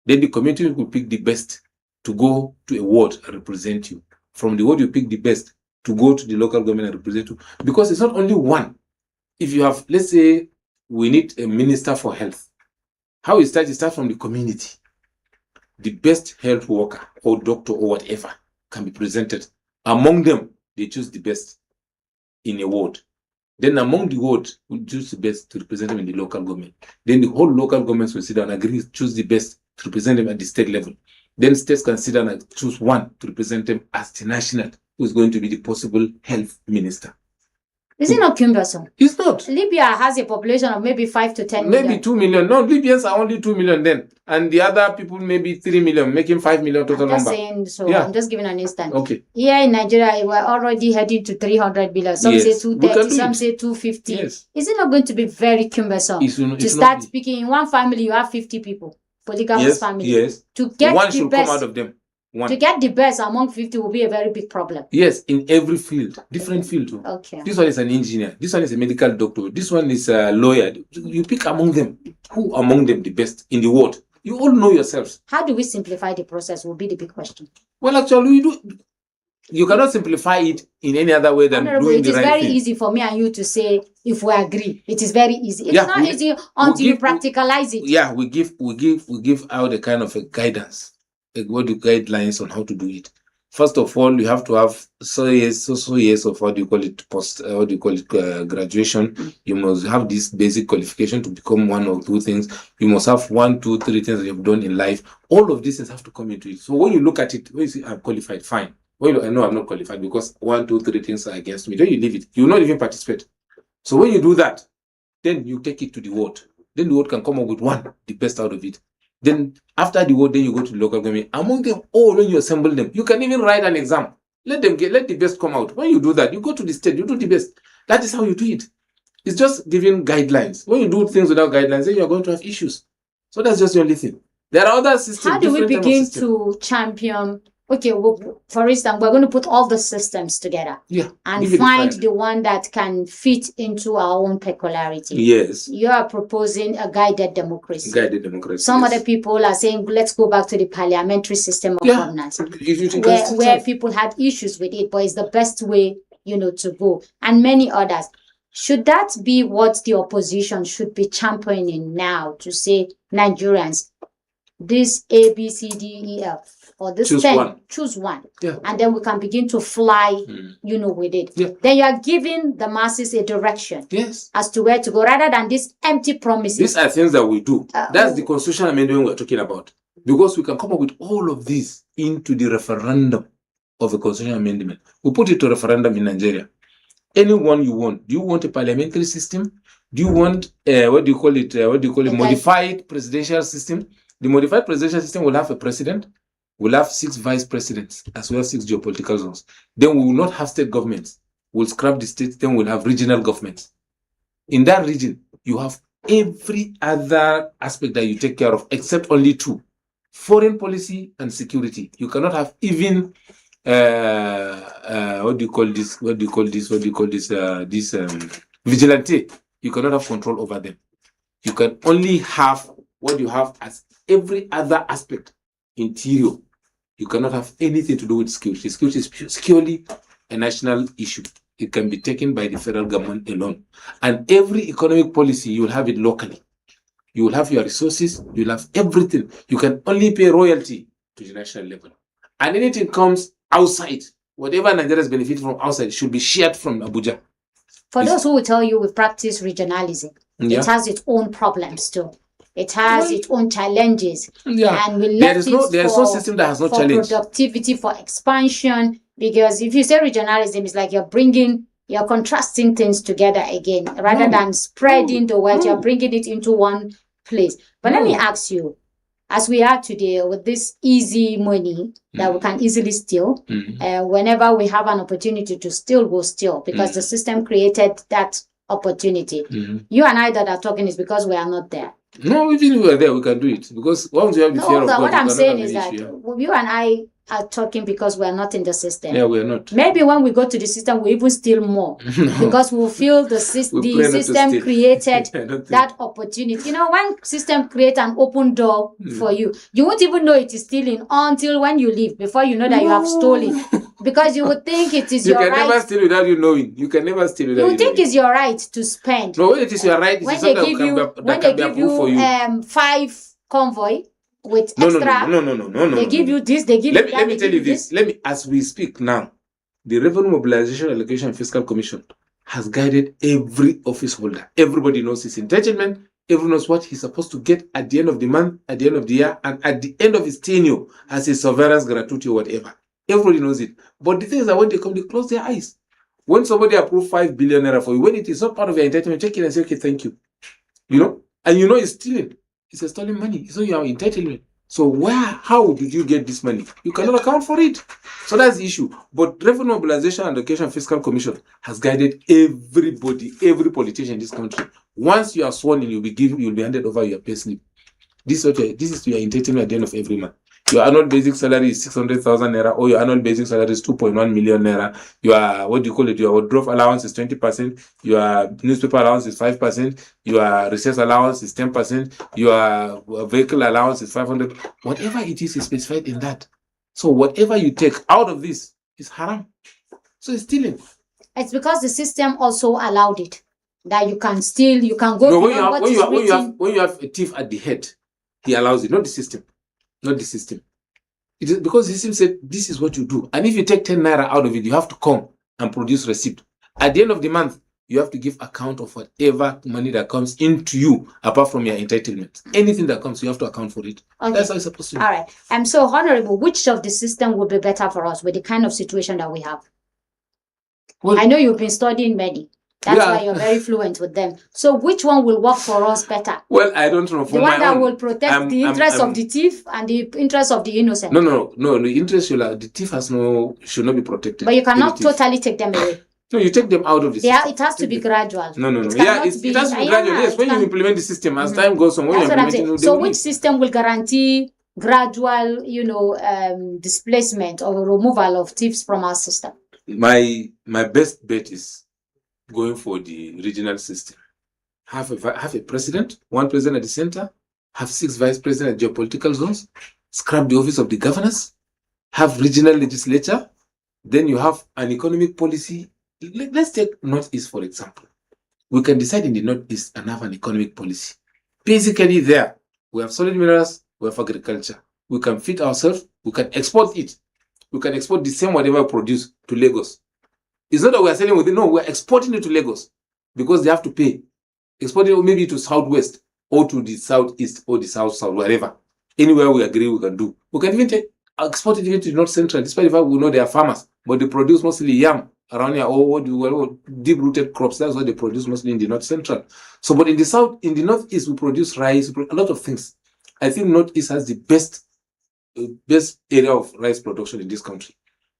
Speaker 2: Then the community will pick the best to go to a ward and represent you. From the ward, you pick the best to go to the local government and represent you. Because it's not only one. If you have, let's say, we need a minister for health. How it starts from the community. The best health worker or doctor or whatever can be presented. Among them, they choose the best in a ward. Then among the ward, we choose the best to represent them in the local government. Then the whole local governments will sit down and agree, choose the best to represent them at the state level. Then states consider and choose one to represent them as the national, who is going to be the possible health minister.
Speaker 1: Is it not cumbersome?
Speaker 2: It's not.
Speaker 1: Libya has a population of maybe 5 to 10 million.
Speaker 2: Maybe 2 million. No, Libyans are only 2 million then. And the other people maybe 3 million, making 5 million total number.
Speaker 1: Saying so. Yeah. I'm just giving an instance.
Speaker 2: Okay.
Speaker 1: Here in Nigeria, we're already heading to 300 billion. Some say 230, some say 250. Yes. Is it not going to be very cumbersome to start speaking? In one family, you have 50 people. Polygamous family.
Speaker 2: Yes.
Speaker 1: To get
Speaker 2: one should come out of them. One.
Speaker 1: To get the best among 50 will be a very big problem.
Speaker 2: Yes, in every field, different field.
Speaker 1: Okay.
Speaker 2: This one is an engineer. This one is a medical doctor. This one is a lawyer. You pick among them. Who among them the best in the world? You all know yourselves.
Speaker 1: How do we simplify the process will be the big question.
Speaker 2: Well, actually, you cannot simplify it in any other way than
Speaker 1: Honorable,
Speaker 2: doing
Speaker 1: it
Speaker 2: the
Speaker 1: is
Speaker 2: right
Speaker 1: very
Speaker 2: thing.
Speaker 1: easy for me and you to say if we agree. It is very easy. It's
Speaker 2: Yeah,
Speaker 1: not easy until you practicalize it.
Speaker 2: Yeah, we give out a kind of a guidance, guidelines on how to do it. First of all, you have to have so years of graduation. You must have this basic qualification to become one or two things. You must have 1, 2, 3 things that you've done in life. All of these things have to come into it. So when you look at it, when you say I'm qualified, fine. Well, I know I'm not qualified because 1, 2, 3 things are against me. Then you leave it. You will not even participate. So when you do that, then you take it to the ward. Then the ward can come up with the best out of it. Then after the ward, then you go to the local government. Among them all, when you assemble them, you can even write an exam. Let the best come out. When you do that, you go to the state, you do the best. That is how you do it. It's just giving guidelines. When you do things without guidelines, then you are going to have issues. So that's just the only thing. There are other systems.
Speaker 1: How do we begin to champion? Okay, well, for instance, we're going to put all the systems together and find the one that can fit into our own peculiarity.
Speaker 2: Yes.
Speaker 1: You are proposing a guided democracy.
Speaker 2: Guided democracy.
Speaker 1: Some other people are saying, let's go back to the parliamentary system of governance, where people had issues with it, but it's the best way, to go. And many others. Should that be what the opposition should be championing now to say, Nigerians, this A, B, C, D, E, F, or this choose one.
Speaker 2: Yeah.
Speaker 1: And then we can begin to fly, with it.
Speaker 2: Yeah.
Speaker 1: Then you are giving the masses a direction as to where to go, rather than these empty promises.
Speaker 2: These are things that we do. That's the constitutional amendment we're talking about. Because we can come up with all of this into the referendum of a constitutional amendment. We put it to referendum in Nigeria. Anyone you want. Do you want a parliamentary system? Do you want modified presidential system? The modified presidential system will have a president. We'll have 6 vice presidents as well as 6 geopolitical zones. Then we will not have state governments. We'll scrap the states. Then we'll have regional governments. In that region, you have every other aspect that you take care of, except only 2: foreign policy and security. You cannot have even vigilante. You cannot have control over them. You can only have what you have as every other aspect. Interior, you cannot have anything to do with security. Security is purely a national issue. It can be taken by the federal government alone. And every economic policy, you will have it locally. You will have your resources, you will have everything. You can only pay royalty to the national level. And anything comes outside, whatever Nigerians benefit from outside, should be shared from Abuja.
Speaker 1: For those who will tell you we practice regionalism, it has its own problems too. It has its own challenges.
Speaker 2: Yeah.
Speaker 1: And we left
Speaker 2: there is no system that has no challenge.
Speaker 1: For productivity, for expansion. Because if you say regionalism, it's like you're contrasting things together again. Rather than spreading the wealth, you're bringing it into one place. But let me ask you, as we are today with this easy money that we can easily steal, whenever we have an opportunity to steal, we'll steal. Because the system created that opportunity. You and I that are talking is because we are not there.
Speaker 2: No, even if we are there, we can do it. Because once you have the fear of God,
Speaker 1: what I'm saying is that you and I are talking because we are not in the system.
Speaker 2: Yeah, we are not.
Speaker 1: Maybe when we go to the system, we even steal more. Because we feel the system created that opportunity. When system create an open door for you, you won't even know it is stealing until when you leave, before you know that you have stolen. Because you would think it is your right.
Speaker 2: You can never steal without you knowing. You can never steal without you knowing.
Speaker 1: You think it's your right to spend.
Speaker 2: No, when it is your right,
Speaker 1: when they give you 5 convoy with extra.
Speaker 2: No.
Speaker 1: They give you this, they give you that.
Speaker 2: Let me tell you this. As we speak now, the Revenue Mobilization Allocation and Fiscal Commission has guided every office holder. Everybody knows his entitlement. Everyone knows what he's supposed to get at the end of the month, at the end of the year, and at the end of his tenure as his severance, gratuity, or whatever. Everybody knows it. But the thing is that when they come, they close their eyes. When somebody approves 5 billion naira for you, when it is not part of your entitlement, take it and say, okay, thank you. And it's stealing. It's a stolen money. It's not your entitlement. So how did you get this money? You cannot account for it. So that's the issue. But Revenue Mobilization and Allocation Fiscal Commission has guided everybody, every politician in this country. Once you are sworn in, you'll be handed over your pay slip. This is your entitlement at the end of every month. Your annual basic salary is 600,000 naira, or your annual basic salary is 2.1 million naira. Your, what do you call it? Your wardrobe allowance is 20%. Your newspaper allowance is 5%. Your research allowance is 10%. Your vehicle allowance is 500. Whatever it is specified in that. So whatever you take out of this is haram. So it's stealing.
Speaker 1: It's because the system also allowed it. That you can steal, you can go beyond what is written.
Speaker 2: When you have a thief at the head, he allows it, not the system. Not the system. It is because the system said this is what you do. And if you take 10 naira out of it, you have to come and produce receipt. At the end of the month, you have to give account of whatever money that comes into you, apart from your entitlement. Anything that comes, you have to account for it. Okay. That's how it's supposed to be.
Speaker 1: All right. So, Honorable, which of the system would be better for us with the kind of situation that we have? Well, I know you've been studying many. That's why you're very fluent with them. So which one will work for us better?
Speaker 2: Well, I don't know.
Speaker 1: The one that will protect the interest of the thief and the interest of the innocent.
Speaker 2: No. The interest the thief should not be protected.
Speaker 1: But you cannot totally take them away.
Speaker 2: No, you take them out of the system.
Speaker 1: It has to be gradual.
Speaker 2: No. It has to be gradual. Yes, when you implement the system, as time goes on, when you implement it.
Speaker 1: So which system will guarantee gradual, displacement or removal of thieves from our system?
Speaker 2: My best bet is going for the regional system. Have a president, one president at the center, have 6 vice presidents at geopolitical zones, scrap the office of the governors, have regional legislature, then you have an economic policy. Let's take Northeast, for example. We can decide in the Northeast and have an economic policy. Basically there, we have solid minerals, we have agriculture. We can feed ourselves, we can export it. We can export the same whatever we produce to Lagos. It's not that we are selling with it. No, we're exporting it to Lagos because they have to pay. Exporting it maybe to Southwest or to the Southeast or the South, wherever. Anywhere we agree we can do. We can even export it even to the North Central, despite the fact we know they are farmers, but they produce mostly yam around here or deep-rooted crops. That's what they produce mostly in the North Central. So, but in the South, in the Northeast, we produce rice, a lot of things. I think Northeast has the best area of rice production in this country.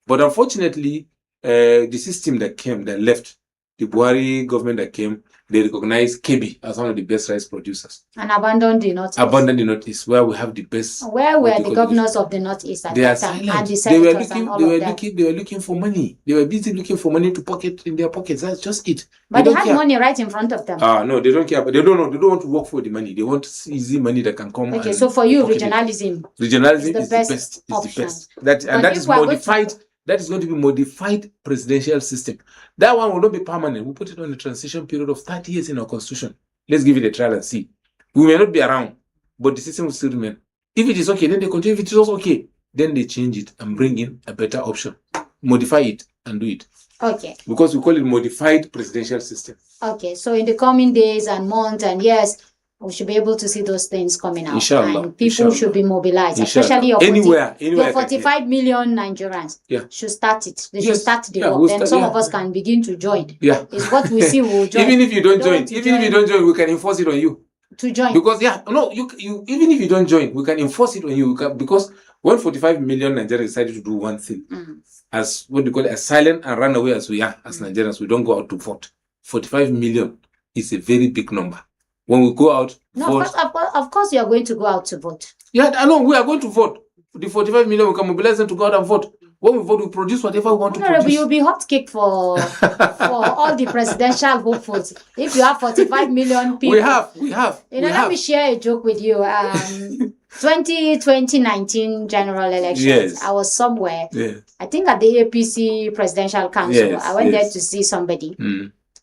Speaker 2: But unfortunately, the system that left, the Buhari government that came, they recognized KB as one of the best rice producers.
Speaker 1: And abandoned the Northeast.
Speaker 2: Abandoned the Northeast, where we have the best.
Speaker 1: Where were the governors of the Northeast at that time? And the senators and all of them?
Speaker 2: They were looking for money. They were busy looking for money to pocket in their pockets. That's just it.
Speaker 1: But they had money right in front of them.
Speaker 2: No, they don't care. But they don't know. They don't want to work for the money. They want easy money that can come.
Speaker 1: Okay, so for you, regionalism
Speaker 2: is the best. Is the best. That is modified. That is going to be modified presidential system. That one will not be permanent. We put it on a transition period of 30 years in our constitution. Let's give it a trial and see. We may not be around, but the system will still remain. If it is okay, then they continue. If it is also okay, then they change it and bring in a better option. Modify it and do it.
Speaker 1: Okay.
Speaker 2: Because we call it modified presidential system.
Speaker 1: Okay. So in the coming days and months and years, we should be able to see those things coming out.
Speaker 2: Inshallah.
Speaker 1: And people should be mobilized, especially your 45 million Nigerians should start it. They should start the work. Then some of us can begin to join.
Speaker 2: Yeah.
Speaker 1: It's what we see, we'll join.
Speaker 2: Even if you don't join, we can enforce it on you.
Speaker 1: To join.
Speaker 2: Because, you even if you don't join, we can enforce it on you. Because when 45 million Nigerians decided to do one thing, as what we call it, as silent and run away as we are, as Nigerians, we don't go out to vote. 45 million is a very big number. When we go out, vote.
Speaker 1: Of course, you are going to go out to vote.
Speaker 2: Yeah, I know. We are going to vote. The 45 million, we can mobilize them to go out and vote. When we vote, we produce whatever we want to produce.
Speaker 1: You'll be hot cake for all the presidential hopefuls. If you have 45 million people.
Speaker 2: We have.
Speaker 1: Let me share a joke with you. 2019 general elections.
Speaker 2: Yes.
Speaker 1: I was somewhere.
Speaker 2: Yeah.
Speaker 1: I think at the APC Presidential Council. Yes, I went there to see somebody.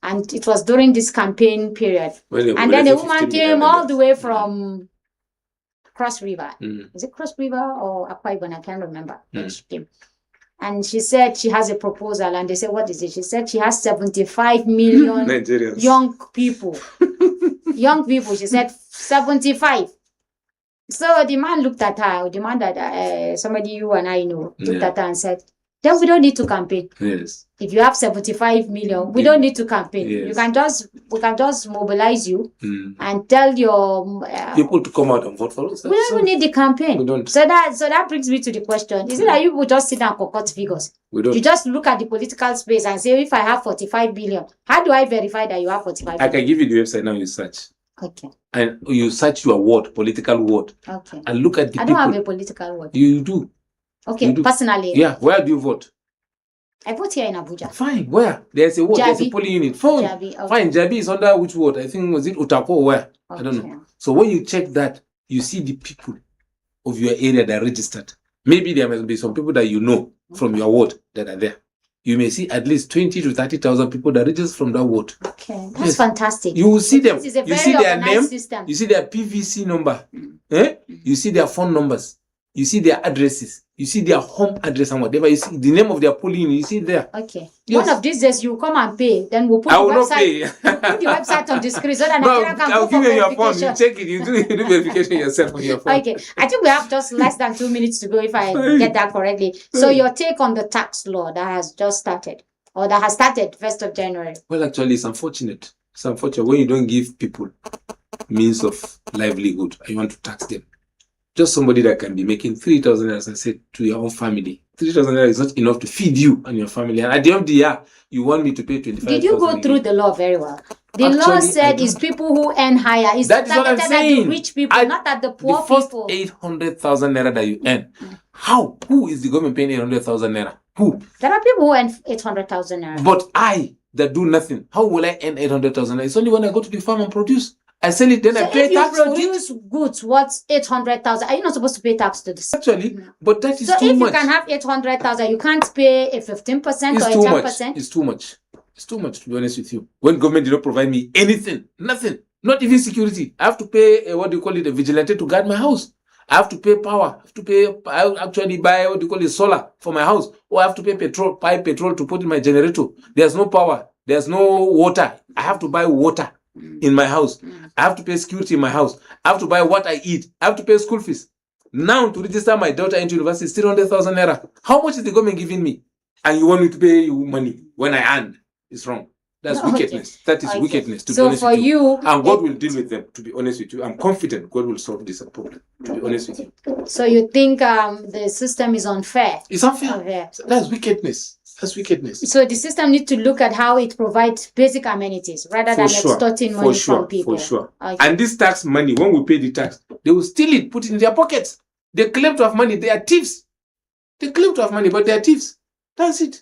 Speaker 1: And it was during this campaign period. And then a woman came all the way from Cross River. Is it Cross River or Akwa Ibom? I can't remember. She came. And she said she has a proposal. And they said, what is it? She said she has 75 million
Speaker 2: Nigerians.
Speaker 1: Young people. Young people. She said 75. So the man looked at her. The man that somebody you and I know looked at her and said, then we don't need to campaign.
Speaker 2: Yes.
Speaker 1: If you have 75 million, we don't need to campaign. Yes. We can just mobilize you and tell your
Speaker 2: people to come out and vote for us.
Speaker 1: We don't even need the campaign.
Speaker 2: We don't.
Speaker 1: So that brings me to the question: is it that you will just sit down and concoct figures?
Speaker 2: We don't.
Speaker 1: You just look at the political space and say, if I have 45 billion, how do I verify that you have 45 billion?
Speaker 2: I can give you the website now. You search.
Speaker 1: Okay.
Speaker 2: And you search your ward, political ward,
Speaker 1: Okay.
Speaker 2: and look at the
Speaker 1: I
Speaker 2: people.
Speaker 1: don't have a political ward.
Speaker 2: You do.
Speaker 1: Okay,
Speaker 2: You do.
Speaker 1: personally.
Speaker 2: Yeah, where do you vote?
Speaker 1: I vote here in Abuja.
Speaker 2: Fine, where? There's a ward, there's a
Speaker 1: Jabi.
Speaker 2: polling unit. Fine.
Speaker 1: Jabi, okay.
Speaker 2: Fine, Jabi is under which ward? I think, was it Utako or where? I don't
Speaker 1: Okay.
Speaker 2: know. So when you check that, you see the people of your area that are registered. Maybe there must be some people that you know from your ward that are there. You may see at least 20 to 30,000 people that register from that ward.
Speaker 1: Okay, that's fantastic.
Speaker 2: You will see them.
Speaker 1: This is a
Speaker 2: You
Speaker 1: very
Speaker 2: see their
Speaker 1: organized
Speaker 2: name.
Speaker 1: system.
Speaker 2: You see their PVC number. You see their phone numbers. You see their addresses. You see their home address and whatever. You see the name of their polling unit. You see there.
Speaker 1: Okay.
Speaker 2: Yes.
Speaker 1: One of these days you come and pay. Then we'll put
Speaker 2: I
Speaker 1: the
Speaker 2: will not
Speaker 1: website.
Speaker 2: pay.
Speaker 1: We'll put the website on the screen so that
Speaker 2: No,
Speaker 1: Nigeria can
Speaker 2: I'll
Speaker 1: go for
Speaker 2: give you your phone. You
Speaker 1: verification.
Speaker 2: check it. You do verification yourself on your phone.
Speaker 1: Okay. I think we have just less than 2 minutes to go if I get that correctly. So your take on the tax law that has just started, or that has started 1st of January?
Speaker 2: Well, actually, it's unfortunate. It's unfortunate when you don't give people means of livelihood and you want to tax them. Just somebody that can be making 3,000 naira, as I said, to your own family. 3,000 naira is not enough to feed you and your family. And at the end of the year, you want me to pay 25,000.
Speaker 1: Did you go through the law very well? The law said it's people who earn higher. It's
Speaker 2: that is what I'm
Speaker 1: targeted at the
Speaker 2: saying.
Speaker 1: rich people, not at the poor
Speaker 2: the first
Speaker 1: people.
Speaker 2: 800,000 naira that you earn. How? Who is the government paying 800,000 naira? Who?
Speaker 1: There are people who earn 800,000 naira.
Speaker 2: But I, that do nothing, how will I earn 800,000 naira? It's only when I go to the farm and produce. I sell it, then I pay tax for it.
Speaker 1: So if you produce goods, what's 800,000? Are you not supposed to pay tax to this?
Speaker 2: Actually, but that is
Speaker 1: so
Speaker 2: too
Speaker 1: if
Speaker 2: much.
Speaker 1: you can have 800,000, you can't pay a 15%
Speaker 2: It's
Speaker 1: or a
Speaker 2: too
Speaker 1: 10%?
Speaker 2: much. It's too much. It's too much, to be honest with you. When government did not provide me anything, nothing, not even security. I have to pay, a vigilante to guard my house. I have to pay power. I actually buy, solar for my house. Or I have to pay petrol to put in my generator. There's no power. There's no water. I have to buy water in my house. I have to pay security in my house. I have to buy what I eat. I have to pay school fees. Now, to register my daughter into university is 300,000 naira. How much is the government giving me? And you want me to pay you money when I earn? It's wrong. That's wickedness. That is wickedness, to be honest with you. And God will deal with them, to be honest with you. I'm confident God will solve this problem, to be honest with you.
Speaker 1: So you think the system is unfair?
Speaker 2: It's unfair. That's wickedness. That's wickedness.
Speaker 1: So the system needs to look at how it provides basic amenities rather than extorting money from people.
Speaker 2: For sure. Okay. And this tax money, when we pay the tax, they will steal it, put it in their pockets. They claim to have money. They are thieves. They claim to have money, but they are thieves. That's it.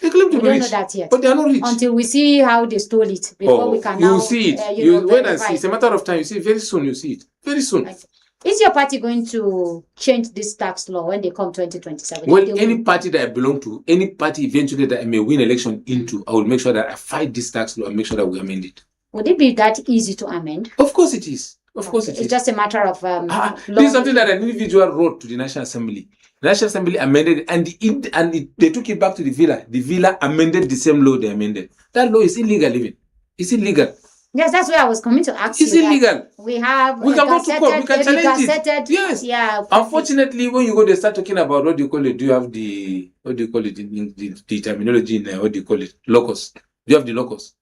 Speaker 2: They claim to be rich. We don't know that yet. But they are not rich.
Speaker 1: Until we see how they stole it. Before we can
Speaker 2: you see it. You wait and see. It's a matter of time. You see it. Very soon you see it. Very soon. Okay.
Speaker 1: Is your party going to change this tax law when they come 2027?
Speaker 2: Well, any party that I belong to, any party eventually that I may win election into, I will make sure that I fight this tax law and make sure that we amend it.
Speaker 1: Would it be that easy to amend?
Speaker 2: Of course it is. Of course it is.
Speaker 1: It's just a matter of
Speaker 2: this is something that an individual wrote to the National Assembly. The National Assembly amended it, and they took it back to the villa. The villa amended the same law they amended. That law is illegal even. It's illegal.
Speaker 1: Yes, that's where I was coming to ask you.
Speaker 2: It's illegal.
Speaker 1: We can
Speaker 2: go to court. We can challenge it. Yes.
Speaker 1: Yeah.
Speaker 2: Unfortunately, when you go, they start talking about what do you call it? Do you have the the terminology in what do you call it? Locus. Do you have the locus?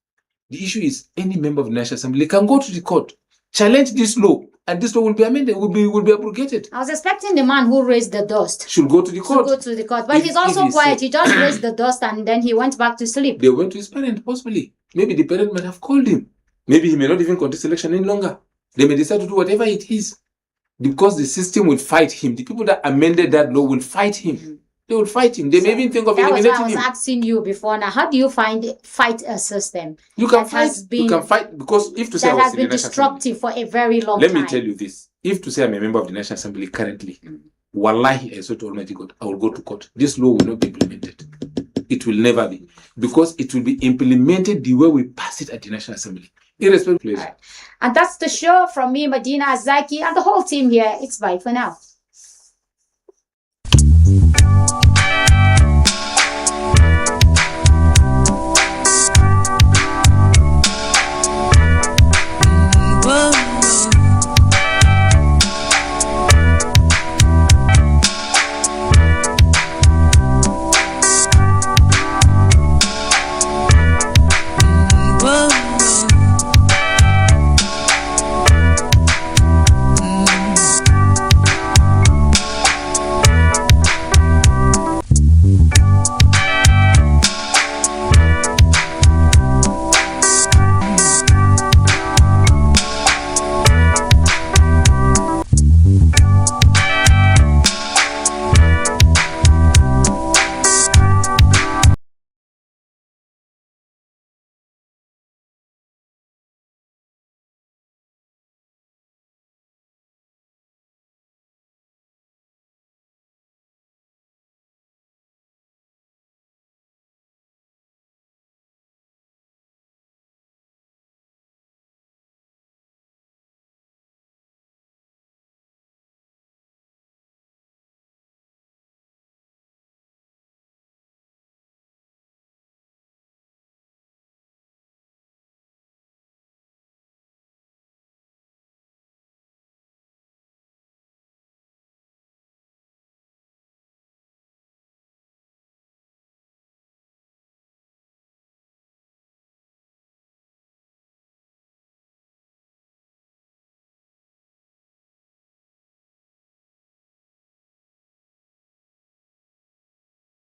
Speaker 2: The issue is any member of the National Assembly can go to the court, challenge this law, and this law will be amended. Will be abrogated.
Speaker 1: I was expecting the man who raised the dust
Speaker 2: should go to the court.
Speaker 1: But he's also quiet. He just raised the dust and then he went back to sleep.
Speaker 2: They went to his parent, possibly. Maybe the parent might have called him. Maybe he may not even contest election any longer. They may decide to do whatever it is. Because the system will fight him. The people that amended that law will fight him. They will fight him. They may even think of eliminating him.
Speaker 1: That was why I was asking you before. Now, how do you fight a system?
Speaker 2: You can fight because if to say I was
Speaker 1: has been destructive for a very long time.
Speaker 2: Let me tell you this. If to say I'm a member of the National Assembly currently, wallahi, I swear to Almighty God, I will go to court. This law will not be implemented. It will never be. Because it will be implemented the way we pass it at the National Assembly. Irrespective.
Speaker 1: Right. And that's the show from me, Medina Azaki, and the whole team here. It's bye for now.